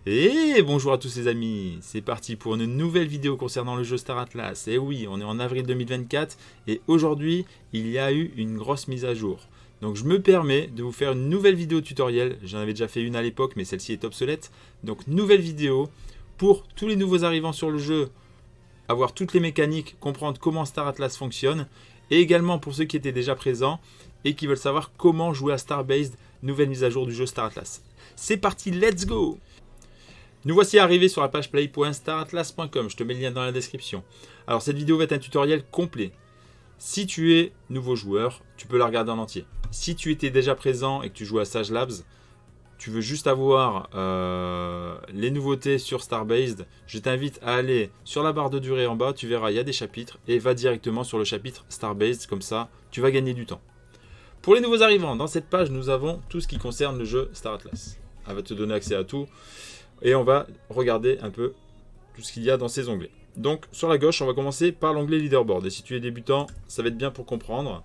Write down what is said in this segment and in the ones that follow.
Et bonjour à tous les amis, c'est parti pour une nouvelle vidéo concernant le jeu Star Atlas. Et oui, on est en avril 2024 et aujourd'hui il y a eu une grosse mise à jour. Donc je me permets de vous faire une nouvelle vidéo tutoriel, j'en avais déjà fait une à l'époque mais celle-ci est obsolète. Donc nouvelle vidéo pour tous les nouveaux arrivants sur le jeu, avoir toutes les mécaniques, comprendre comment Star Atlas fonctionne. Et également pour ceux qui étaient déjà présents et qui veulent savoir comment jouer à Starbased, nouvelle mise à jour du jeu Star Atlas. C'est parti, let's go! Nous voici arrivés sur la page play.staratlas.com, je te mets le lien dans la description. Alors cette vidéo va être un tutoriel complet. Si tu es nouveau joueur, tu peux la regarder en entier. Si tu étais déjà présent et que tu joues à Sage Labs, tu veux juste avoir les nouveautés sur Starbased, je t'invite à aller sur la barre de durée en bas, tu verras il y a des chapitres et va directement sur le chapitre Starbased, comme ça tu vas gagner du temps. Pour les nouveaux arrivants, dans cette page nous avons tout ce qui concerne le jeu Star Atlas. Elle va te donner accès à tout. Et on va regarder un peu tout ce qu'il y a dans ces onglets. Donc sur la gauche, on va commencer par l'onglet Leaderboard. Et si tu es débutant, ça va être bien pour comprendre.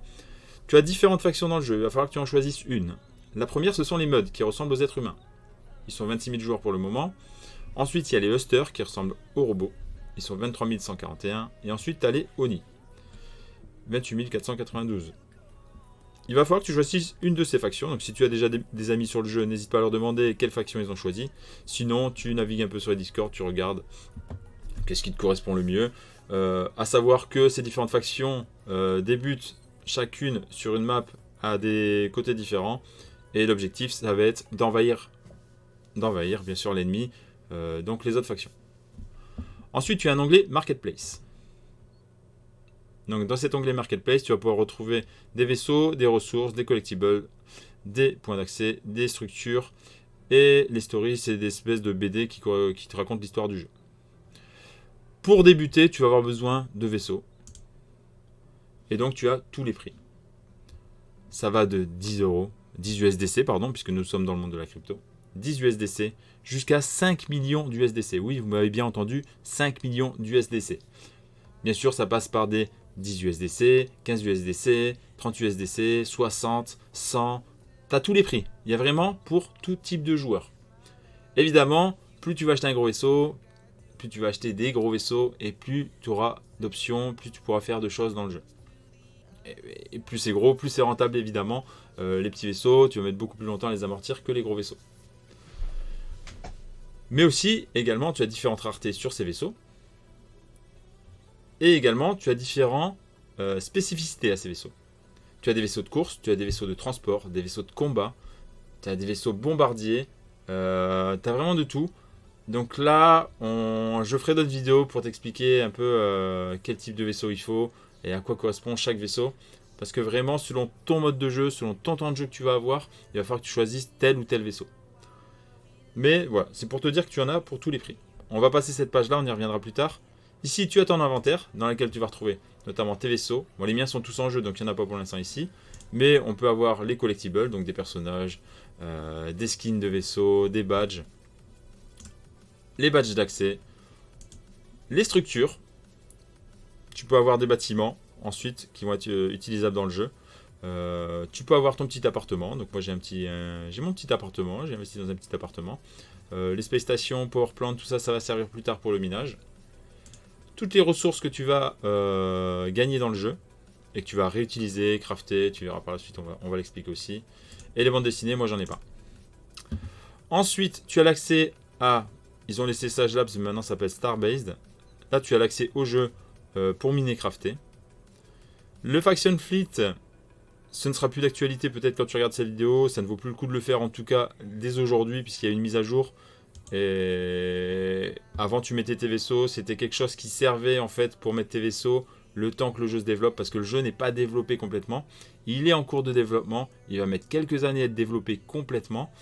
Tu as différentes factions dans le jeu, il va falloir que tu en choisisses une. La première, ce sont les mods qui ressemblent aux êtres humains. Ils sont 26 000 joueurs pour le moment. Ensuite, il y a les Husters qui ressemblent aux robots. Ils sont 23 141. Et ensuite, tu as les Oni. 28 492. Il va falloir que tu choisisses une de ces factions. Donc si tu as déjà des amis sur le jeu, n'hésite pas à leur demander quelle faction ils ont choisi. Sinon, tu navigues un peu sur les Discord, tu regardes qu'est-ce qui te correspond le mieux. À savoir que ces différentes factions débutent chacune sur une map à des côtés différents. Et l'objectif, ça va être d'envahir bien sûr l'ennemi, donc les autres factions. Ensuite, tu as un onglet Marketplace. Donc dans cet onglet Marketplace, tu vas pouvoir retrouver des vaisseaux, des ressources, des collectibles, des points d'accès, des structures. Et les stories, c'est des espèces de BD qui te racontent l'histoire du jeu. Pour débuter, tu vas avoir besoin de vaisseaux. Et donc tu as tous les prix. Ça va de 10 euros, 10 USDC, pardon, puisque nous sommes dans le monde de la crypto. 10 USDC jusqu'à 5 millions d'USDC. Oui, vous m'avez bien entendu, 5 millions d'USDC. Bien sûr, ça passe par des 10 USDC, 15 USDC, 30 USDC, 60, 100. Tu as tous les prix. Il y a vraiment pour tout type de joueur. Évidemment, plus tu vas acheter un gros vaisseau, plus tu vas acheter des gros vaisseaux et plus tu auras d'options, plus tu pourras faire de choses dans le jeu. Et plus c'est gros, plus c'est rentable évidemment. Les petits vaisseaux, tu vas mettre beaucoup plus longtemps à les amortir que les gros vaisseaux. Mais aussi, également, tu as différentes raretés sur ces vaisseaux. Et également, tu as différentes spécificités à ces vaisseaux. Tu as des vaisseaux de course, tu as des vaisseaux de transport, des vaisseaux de combat, tu as des vaisseaux bombardiers, tu as vraiment de tout. Donc là, je ferai d'autres vidéos pour t'expliquer un peu quel type de vaisseau il faut et à quoi correspond chaque vaisseau. Parce que vraiment, selon ton mode de jeu, selon ton temps de jeu que tu vas avoir, il va falloir que tu choisisses tel ou tel vaisseau. Mais voilà, c'est pour te dire que tu en as pour tous les prix. On va passer cette page-là, on y reviendra plus tard. Ici, tu as ton inventaire dans lequel tu vas retrouver notamment tes vaisseaux. Bon, les miens sont tous en jeu, donc il n'y en a pas pour l'instant ici. Mais on peut avoir les collectibles, donc des personnages, des skins de vaisseaux, des badges, les badges d'accès, les structures. Tu peux avoir des bâtiments ensuite qui vont être utilisables dans le jeu. Tu peux avoir ton petit appartement. Donc moi j'ai mon petit appartement, j'ai investi dans un petit appartement. Les space stations, power plant, tout ça, ça va servir plus tard pour le minage. Toutes les ressources que tu vas gagner dans le jeu et que tu vas réutiliser, crafter, tu verras par la suite, on va l'expliquer aussi. Et les bandes dessinées, moi j'en ai pas. Ensuite, tu as l'accès à... Ils ont laissé Sage Labs, mais maintenant ça s'appelle Starbased. Là, tu as l'accès au jeu pour miner crafter. Le Faction Fleet, ce ne sera plus d'actualité peut-être quand tu regardes cette vidéo. Ça ne vaut plus le coup de le faire en tout cas dès aujourd'hui puisqu'il y a une mise à jour. Et avant tu mettais tes vaisseaux, c'était quelque chose qui servait en fait pour mettre tes vaisseaux le temps que le jeu se développe parce que le jeu n'est pas développé complètement. Il est en cours de développement, il va mettre quelques années à être développé complètement.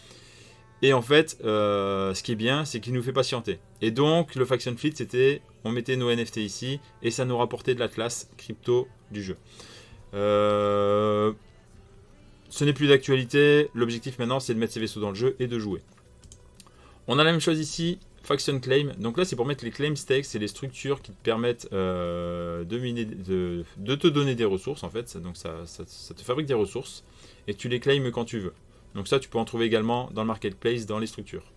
Et en fait, ce qui est bien, c'est qu'il nous fait patienter. Et donc, le Faction Fleet, c'était, on mettait nos NFT ici, et ça nous rapportait de la classe crypto du jeu. Ce n'est plus d'actualité, l'objectif maintenant, c'est de mettre ses vaisseaux dans le jeu et de jouer. On a la même chose ici, Faction Claim. Donc là, c'est pour mettre les claim stakes, c'est les structures qui te permettent de te donner des ressources, en fait. Donc ça te fabrique des ressources, et tu les claims quand tu veux. Donc ça, tu peux en trouver également dans le marketplace, dans les structures.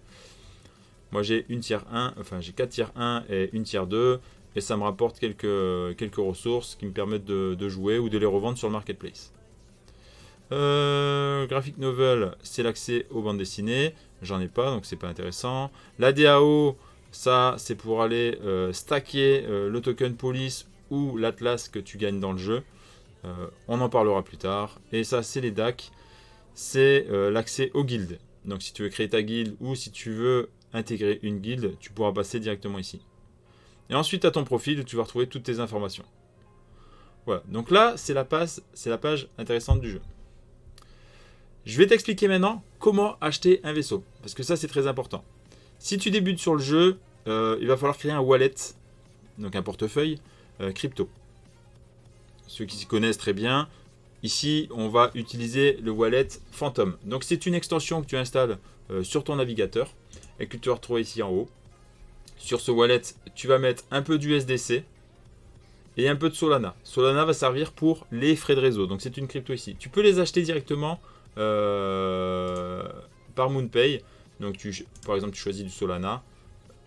Moi j'ai une tier 1, enfin j'ai 4 tier 1 et une tier 2, et ça me rapporte quelques ressources qui me permettent de jouer ou de les revendre sur le marketplace. Graphic novel, c'est l'accès aux bandes dessinées. J'en ai pas, donc c'est pas intéressant. La DAO, ça c'est pour aller stacker le token police ou l'atlas que tu gagnes dans le jeu. On en parlera plus tard. Et ça, c'est les DAC. C'est l'accès aux guildes. Donc si tu veux créer ta guilde ou si tu veux intégrer une guilde, tu pourras passer directement ici. Et ensuite, à ton profil, tu vas retrouver toutes tes informations. Voilà. Donc là, c'est la page intéressante du jeu. Je vais t'expliquer maintenant comment acheter un vaisseau. Parce que ça, c'est très important. Si tu débutes sur le jeu, il va falloir créer un wallet, donc un portefeuille crypto. Ceux qui s'y connaissent très bien, ici, on va utiliser le wallet Phantom. Donc, c'est une extension que tu installes sur ton navigateur et que tu vas retrouver ici en haut. Sur ce wallet, tu vas mettre un peu d'USDC et un peu de Solana. Solana va servir pour les frais de réseau. Donc, c'est une crypto ici. Tu peux les acheter directement par MoonPay. Donc, par exemple, tu choisis du Solana.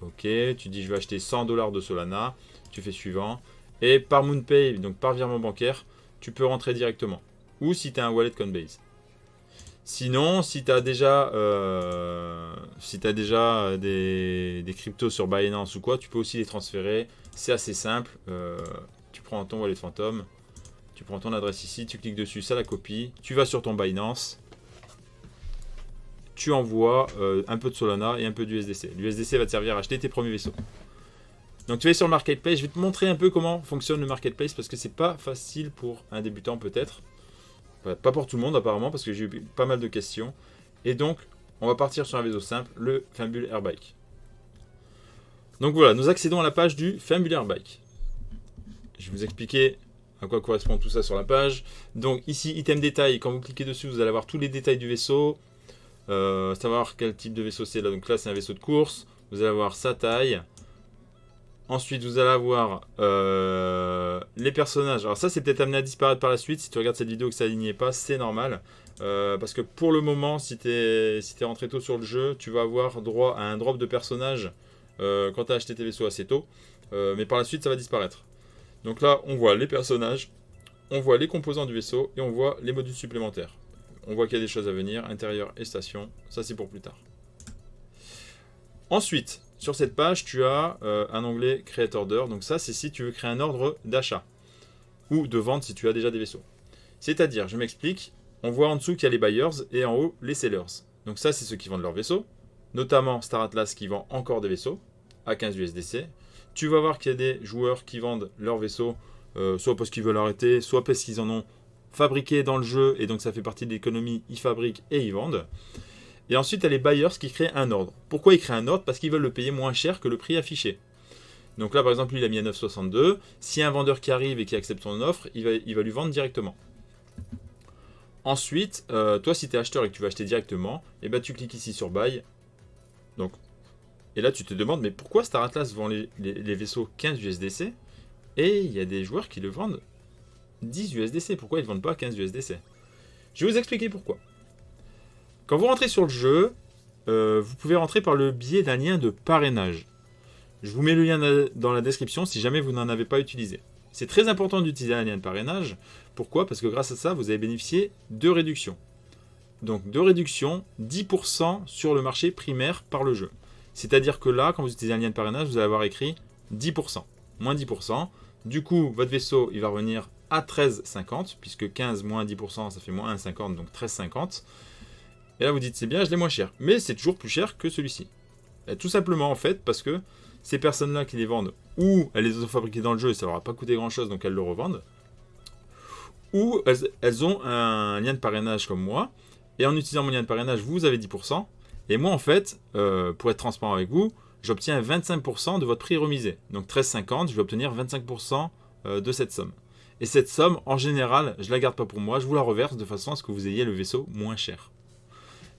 Ok, tu dis je vais acheter 100 $ de Solana. Tu fais suivant. Et par MoonPay, donc par virement bancaire, tu peux rentrer directement. Ou si tu as un wallet Coinbase. Sinon, si tu as déjà, des cryptos sur Binance ou quoi, tu peux aussi les transférer. C'est assez simple. Tu prends ton wallet Phantom. Tu prends ton adresse ici, tu cliques dessus, ça la copie. Tu vas sur ton Binance. Tu envoies un peu de Solana et un peu d'USDC. L'USDC va te servir à acheter tes premiers vaisseaux. Donc tu vas sur le marketplace. Je vais te montrer un peu comment fonctionne le marketplace parce que c'est pas facile pour un débutant peut-être. Enfin, pas pour tout le monde apparemment parce que j'ai eu pas mal de questions. Et donc on va partir sur un vaisseau simple, le Fimbul Airbike. Donc voilà, nous accédons à la page du Fimbul Airbike. Je vais vous expliquer à quoi correspond tout ça sur la page. Donc ici, item détail, quand vous cliquez dessus, vous allez avoir tous les détails du vaisseau. Savoir quel type de vaisseau c'est. Donc là, c'est un vaisseau de course. Vous allez avoir sa taille. Ensuite, vous allez avoir les personnages. Alors ça, c'est peut-être amené à disparaître par la suite. Si tu regardes cette vidéo et que ça n'alignait pas, c'est normal. Parce que pour le moment, si tu es rentré tôt sur le jeu, tu vas avoir droit à un drop de personnages quand tu as acheté tes vaisseaux assez tôt. Mais par la suite, ça va disparaître. Donc là, on voit les personnages, on voit les composants du vaisseau et on voit les modules supplémentaires. On voit qu'il y a des choses à venir, intérieur et station. Ça, c'est pour plus tard. Ensuite, sur cette page, tu as un onglet Create Order. Donc ça, c'est si tu veux créer un ordre d'achat ou de vente si tu as déjà des vaisseaux. C'est-à-dire, je m'explique, on voit en dessous qu'il y a les buyers et en haut les sellers. Donc ça, c'est ceux qui vendent leurs vaisseaux, notamment Star Atlas qui vend encore des vaisseaux à 15 USDC. Tu vas voir qu'il y a des joueurs qui vendent leurs vaisseaux, soit parce qu'ils veulent arrêter, soit parce qu'ils en ont fabriqué dans le jeu et donc ça fait partie de l'économie, ils fabriquent et ils vendent. Et ensuite, tu as les buyers qui créent un ordre. Pourquoi ils créent un ordre? Parce qu'ils veulent le payer moins cher que le prix affiché. Donc là, par exemple, lui, il a mis à 9,62. S'il y a un vendeur qui arrive et qui accepte son offre, il va lui vendre directement. Ensuite, toi, si tu es acheteur et que tu veux acheter directement, eh ben, tu cliques ici sur Buy. Donc, et là, tu te demandes, mais pourquoi Star Atlas vend les vaisseaux 15 USDC et il y a des joueurs qui le vendent 10 USDC? Pourquoi ils ne vendent pas 15 USDC? Je vais vous expliquer pourquoi. Quand vous rentrez sur le jeu, vous pouvez rentrer par le biais d'un lien de parrainage. Je vous mets le lien dans la description si jamais vous n'en avez pas utilisé. C'est très important d'utiliser un lien de parrainage. Pourquoi? Parce que grâce à ça, vous allez bénéficier de réductions. Donc de réduction 10% sur le marché primaire par le jeu. C'est-à-dire que là, quand vous utilisez un lien de parrainage, vous allez avoir écrit 10%, moins 10%. Du coup, votre vaisseau, il va revenir à 13,50, puisque 15 moins 10%, ça fait moins 1,50, donc 13,50. Et là, vous dites, c'est bien, je l'ai moins cher. Mais c'est toujours plus cher que celui-ci. Et tout simplement, en fait, parce que ces personnes-là qui les vendent, ou elles les ont fabriquées dans le jeu et ça leur a pas coûté grand-chose, donc elles le revendent, ou elles ont un lien de parrainage comme moi, et en utilisant mon lien de parrainage, vous avez 10%, et moi, en fait, pour être transparent avec vous, j'obtiens 25% de votre prix remisé. Donc 13,50, je vais obtenir 25% de cette somme. Et cette somme, en général, je ne la garde pas pour moi, je vous la reverse de façon à ce que vous ayez le vaisseau moins cher.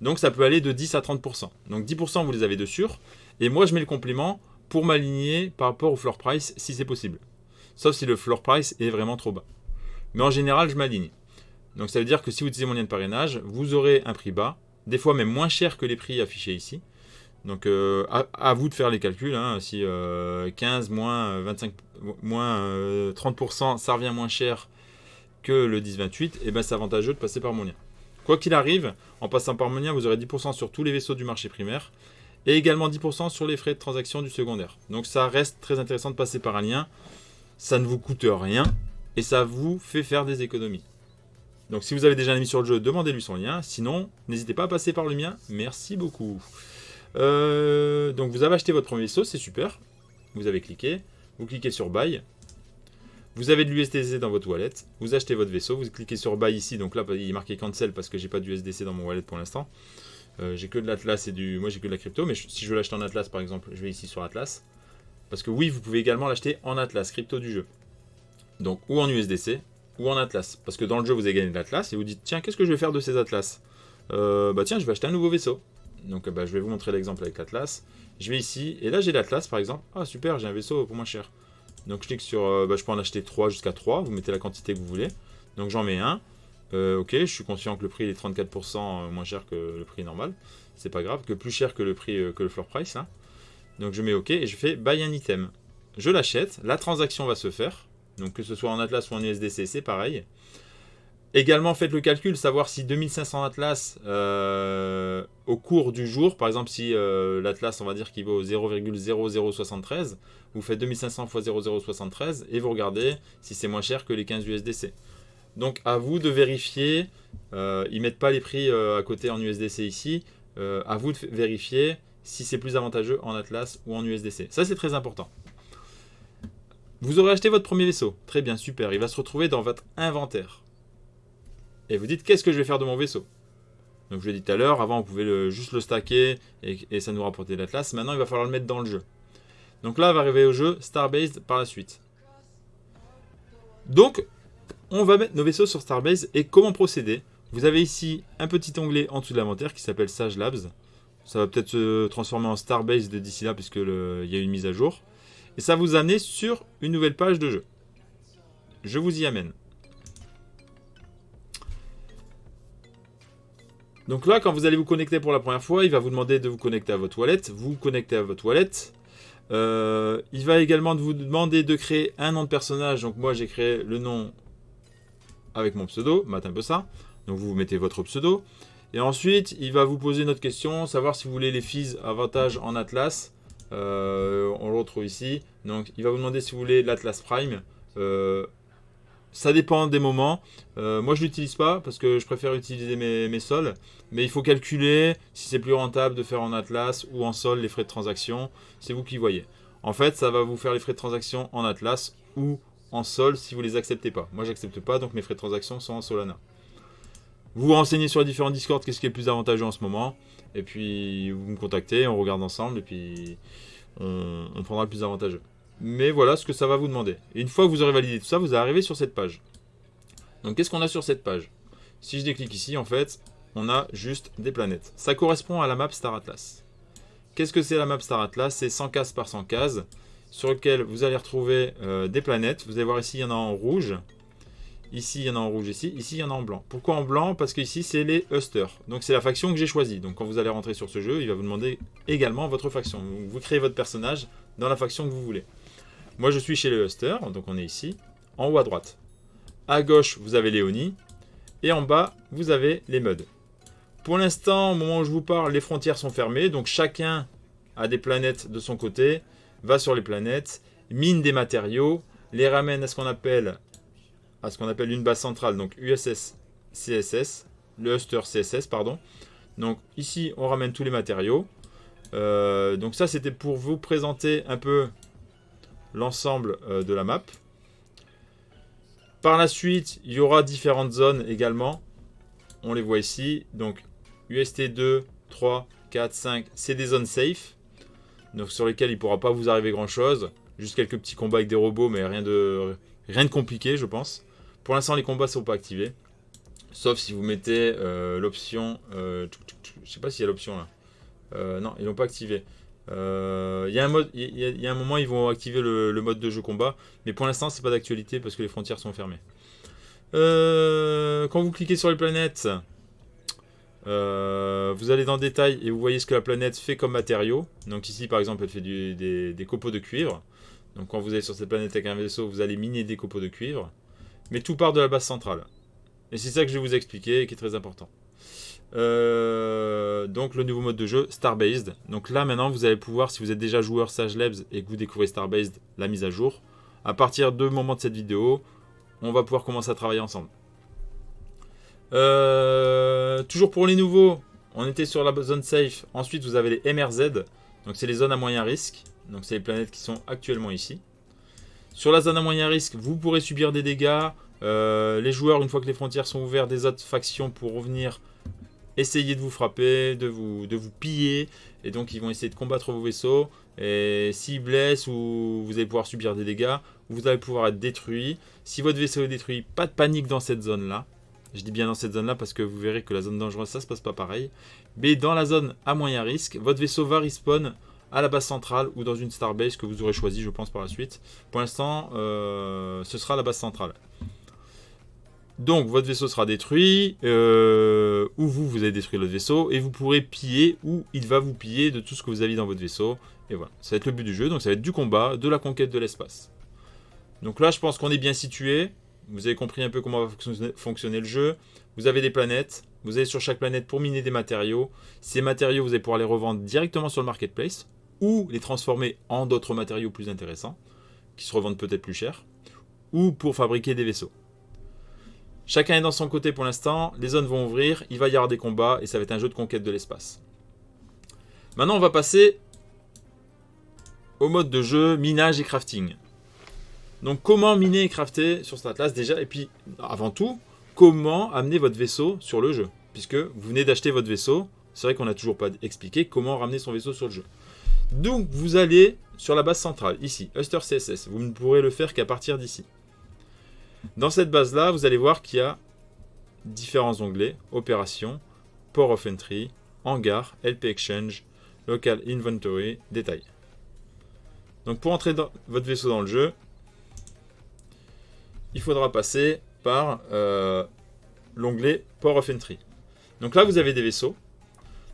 Donc ça peut aller de 10 à 30%. Donc 10% vous les avez de sûr, et moi je mets le complément pour m'aligner par rapport au floor price si c'est possible. Sauf si le floor price est vraiment trop bas. Mais en général, je m'aligne. Donc ça veut dire que si vous utilisez mon lien de parrainage, vous aurez un prix bas, des fois même moins cher que les prix affichés ici. Donc à vous de faire les calculs, hein, si 15 moins 25 moins 30%, ça revient moins cher que le 10-28, et ben c'est avantageux de passer par mon lien. Quoi qu'il arrive, en passant par mon lien, vous aurez 10% sur tous les vaisseaux du marché primaire, et également 10% sur les frais de transaction du secondaire. Donc ça reste très intéressant de passer par un lien, ça ne vous coûte rien, et ça vous fait faire des économies. Donc si vous avez déjà un ami sur le jeu, demandez-lui son lien, sinon n'hésitez pas à passer par le mien, merci beaucoup. Donc vous avez acheté votre premier vaisseau, c'est super, vous avez cliqué, vous cliquez sur Buy, vous avez de l'USDC dans votre wallet, vous achetez votre vaisseau, vous cliquez sur Buy ici, donc là il est marqué Cancel parce que j'ai pas d'USDC dans mon wallet pour l'instant. J'ai que de l'Atlas et moi j'ai que de la crypto, mais si je veux l'acheter en Atlas par exemple, je vais ici sur Atlas. Parce que oui, vous pouvez également l'acheter en Atlas, crypto du jeu. Donc ou en USDC, ou en Atlas. Parce que dans le jeu vous avez gagné de l'Atlas et vous dites tiens, qu'est-ce que je vais faire de ces Atlas bah tiens, je vais acheter un nouveau vaisseau. Donc je vais vous montrer l'exemple avec l'Atlas. Je vais ici, et là j'ai l'Atlas par exemple. Ah super, j'ai un vaisseau pour moins cher. Donc je clique sur, je peux en acheter 3 jusqu'à 3, vous mettez la quantité que vous voulez. Donc j'en mets un. Ok, je suis conscient que le prix est 34% moins cher que le prix normal. C'est pas grave, que plus cher que le prix que le floor price là. Donc je mets OK et je fais Buy un item. Je l'achète, la transaction va se faire. Donc que ce soit en Atlas ou en USDC, c'est pareil. Également, faites le calcul, savoir si 2500 Atlas au cours du jour, par exemple si l'Atlas, on va dire qu'il vaut 0,0073, vous faites 2500 x 0,073 et vous regardez si c'est moins cher que les 15 USDC. Donc à vous de vérifier, ils ne mettent pas les prix à côté en USDC ici, à vous de vérifier si c'est plus avantageux en Atlas ou en USDC. Ça c'est très important. Vous aurez acheté votre premier vaisseau, très bien, super, il va se retrouver dans votre inventaire. Et vous dites, qu'est-ce que je vais faire de mon vaisseau? Donc je l'ai dit tout à l'heure, avant on pouvait juste le stacker et ça nous rapportait l'Atlas. Maintenant il va falloir le mettre dans le jeu. Donc là on va arriver au jeu Starbase par la suite. Donc on va mettre nos vaisseaux sur Starbase et comment procéder? Vous avez ici un petit onglet en dessous de l'inventaire qui s'appelle Sage Labs. Ça va peut-être se transformer en Starbase d'ici là puisque il y a une mise à jour. Et ça va vous amener sur une nouvelle page de jeu. Je vous y amène. Donc là, quand vous allez vous connecter pour la première fois, il va vous demander de vous connecter à votre wallet. Vous vous connectez à votre wallet. Il va également vous demander de créer un nom de personnage. Donc moi, j'ai créé le nom avec mon pseudo, Matimpossa. Donc vous mettez votre pseudo. Et ensuite, il va vous poser une autre question, savoir si vous voulez les fees avantages en Atlas. On le retrouve ici. Donc il va vous demander si vous voulez l'Atlas Prime. Ça dépend des moments. Moi, je ne l'utilise pas parce que je préfère utiliser mes sols. Mais il faut calculer si c'est plus rentable de faire en Atlas ou en sol les frais de transaction. C'est vous qui voyez. En fait, ça va vous faire les frais de transaction en Atlas ou en sol si vous ne les acceptez pas. Moi, j'accepte pas, donc mes frais de transaction sont en Solana. Vous vous renseignez sur les différents Discord, qu'est-ce qui est le plus avantageux en ce moment. Et puis, vous me contactez, on regarde ensemble et puis on prendra le plus avantageux. Mais voilà ce que ça va vous demander. Et une fois que vous aurez validé tout ça, vous arrivez sur cette page. Donc qu'est-ce qu'on a sur cette page? Si je déclique ici, en fait, on a juste des planètes. Ça correspond à la map Star Atlas. Qu'est-ce que c'est la map Star Atlas? C'est 100 cases par 100 cases, sur lequel vous allez retrouver des planètes. Vous allez voir ici, il y en a en rouge. Ici, il y en a en rouge ici. Ici, il y en a en blanc. Pourquoi en blanc? Parce qu'ici, c'est les Husters. Donc c'est la faction que j'ai choisie. Donc quand vous allez rentrer sur ce jeu, il va vous demander également votre faction. Vous créez votre personnage dans la faction que vous voulez. Moi, je suis chez les Huster, donc on est ici, en haut à droite. À gauche, vous avez Léonie, et en bas, vous avez les Muds. Pour l'instant, au moment où je vous parle, les frontières sont fermées, donc chacun a des planètes de son côté, va sur les planètes, mine des matériaux, les ramène à ce qu'on appelle une base centrale, donc USS CSS, le Huster CSS, pardon. Donc ici, on ramène tous les matériaux. Donc ça, c'était pour vous présenter un peu l'ensemble de la map. Par la suite, il y aura différentes zones également. On les voit ici. Donc, UST 2, 3, 4, 5, c'est des zones safe. Donc, sur lesquelles il ne pourra pas vous arriver grand-chose. Juste quelques petits combats avec des robots, mais rien de compliqué, je pense. Pour l'instant, les combats ne sont pas activés. Sauf si vous mettez l'option... je ne sais pas s'il y a l'option là. Non, ils ne l'ont pas activé. Il y a un moment ils vont activer le mode de jeu combat, mais pour l'instant c'est pas d'actualité parce que les frontières sont fermées. Quand vous cliquez sur les planètes, Vous allez dans le détail et vous voyez ce que la planète fait comme matériau. Donc ici par exemple elle fait des copeaux de cuivre. Donc quand vous allez sur cette planète avec un vaisseau, vous allez miner des copeaux de cuivre. Mais tout part de la base centrale. Et c'est ça que je vais vous expliquer et qui est très important. Donc le nouveau mode de jeu, Starbased. Donc là maintenant vous allez pouvoir, si vous êtes déjà joueur Sage Labs et que vous découvrez Starbased, la mise à jour, à partir du moment de cette vidéo, on va pouvoir commencer à travailler ensemble. Toujours pour les nouveaux, on était sur la zone safe. Ensuite, vous avez les MRZ. Donc, c'est les zones à moyen risque. Donc, c'est les planètes qui sont actuellement ici. Sur la zone à moyen risque, vous pourrez subir des dégâts. Les joueurs, une fois que les frontières sont ouvertes, des autres factions pourront venir essayer de vous frapper, de vous piller. Et donc, ils vont essayer de combattre vos vaisseaux. Et s'ils blessent ou vous allez pouvoir subir des dégâts, vous allez pouvoir être détruit. Si votre vaisseau est détruit, pas de panique dans cette zone-là. Je dis bien dans cette zone-là parce que vous verrez que la zone dangereuse, ça se passe pas pareil. Mais dans la zone à moyen risque, votre vaisseau va respawn à la base centrale ou dans une starbase que vous aurez choisi, je pense, par la suite. Pour l'instant, ce sera la base centrale. Donc, votre vaisseau sera détruit, ou vous allez détruire le vaisseau, et vous pourrez piller, ou il va vous piller de tout ce que vous avez dans votre vaisseau. Et voilà, ça va être le but du jeu, donc ça va être du combat, de la conquête de l'espace. Donc là, je pense qu'on est bien situé. Vous avez compris un peu comment va fonctionner le jeu. Vous avez des planètes. Vous allez sur chaque planète pour miner des matériaux. Ces matériaux, vous allez pouvoir les revendre directement sur le marketplace ou les transformer en d'autres matériaux plus intéressants qui se revendent peut-être plus cher ou pour fabriquer des vaisseaux. Chacun est dans son côté pour l'instant. Les zones vont ouvrir. Il va y avoir des combats et ça va être un jeu de conquête de l'espace. Maintenant, on va passer au mode de jeu minage et crafting. Donc comment miner et crafter sur cet atlas déjà, et puis avant tout, comment amener votre vaisseau sur le jeu. Puisque vous venez d'acheter votre vaisseau, c'est vrai qu'on n'a toujours pas expliqué comment ramener son vaisseau sur le jeu. Donc vous allez sur la base centrale, ici, Uster CSS, vous ne pourrez le faire qu'à partir d'ici. Dans cette base-là, vous allez voir qu'il y a différents onglets, Opérations, Port of Entry, Hangar, LP Exchange, Local Inventory, Détails. Donc pour entrer votre vaisseau dans le jeu, il faudra passer par l'onglet Port of Entry. Donc là, vous avez des vaisseaux.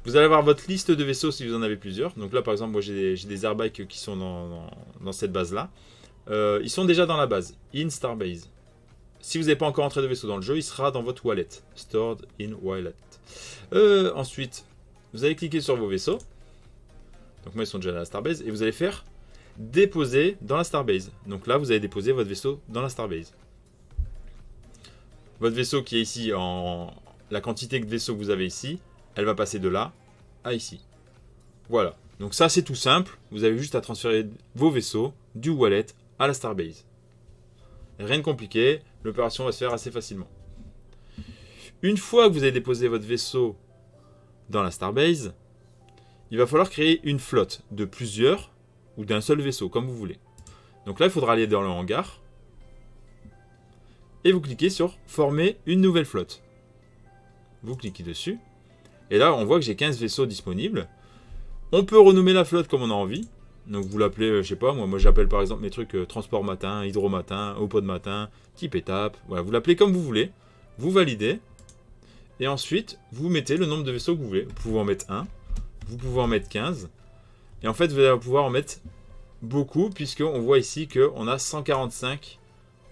Vous allez avoir votre liste de vaisseaux si vous en avez plusieurs. Donc là, par exemple, moi j'ai des airbikes qui sont dans cette base-là. Ils sont déjà dans la base, in Starbase. Si vous n'avez pas encore entré de vaisseau dans le jeu, il sera dans votre wallet, stored in wallet. Ensuite, vous allez cliquer sur vos vaisseaux. Donc moi, ils sont déjà dans la Starbase. Et vous allez faire déposer dans la Starbase. Donc là, vous allez déposer votre vaisseau dans la Starbase. Votre vaisseau qui est ici, la quantité de vaisseaux que vous avez ici, elle va passer de là à ici. Voilà. Donc ça, c'est tout simple. Vous avez juste à transférer vos vaisseaux du wallet à la Starbase. Rien de compliqué. L'opération va se faire assez facilement. Une fois que vous avez déposé votre vaisseau dans la Starbase, il va falloir créer une flotte de plusieurs ou d'un seul vaisseau, comme vous voulez. Donc là, il faudra aller dans le hangar. Et vous cliquez sur former une nouvelle flotte. Vous cliquez dessus. Et là, on voit que j'ai 15 vaisseaux disponibles. On peut renommer la flotte comme on a envie. Donc vous l'appelez, je sais pas, moi j'appelle par exemple mes trucs transport matin, hydro matin, opod matin, type étape. Voilà, vous l'appelez comme vous voulez. Vous validez. Et ensuite, vous mettez le nombre de vaisseaux que vous voulez. Vous pouvez en mettre 1. Vous pouvez en mettre 15. Et en fait, vous allez pouvoir en mettre beaucoup, puisqu'on voit ici qu'on a 145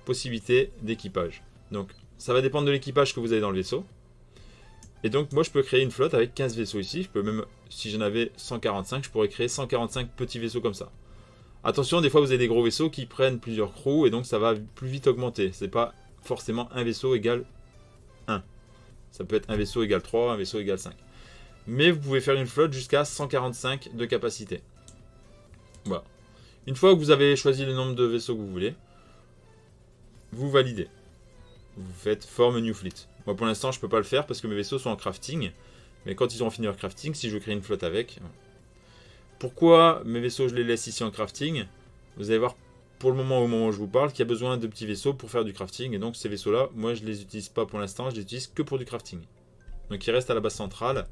possibilités d'équipage. Donc, ça va dépendre de l'équipage que vous avez dans le vaisseau. Et donc, moi, je peux créer une flotte avec 15 vaisseaux ici. Je peux même, si j'en avais 145, je pourrais créer 145 petits vaisseaux comme ça. Attention, des fois, vous avez des gros vaisseaux qui prennent plusieurs crews, et donc ça va plus vite augmenter. C'est pas forcément un vaisseau égale 1. Ça peut être un vaisseau égale 3, un vaisseau égale 5. Mais vous pouvez faire une flotte jusqu'à 145 de capacité. Voilà. Une fois que vous avez choisi le nombre de vaisseaux que vous voulez, vous validez. Vous faites Form a New Fleet. Moi pour l'instant je ne peux pas le faire parce que mes vaisseaux sont en crafting. Mais quand ils auront fini leur crafting, si je veux créer une flotte avec. Pourquoi mes vaisseaux je les laisse ici en crafting? Vous allez voir pour le moment, au moment où je vous parle, qu'il y a besoin de petits vaisseaux pour faire du crafting. Et donc ces vaisseaux là, moi je ne les utilise pas pour l'instant, je les utilise que pour du crafting. Donc ils restent à la base centrale.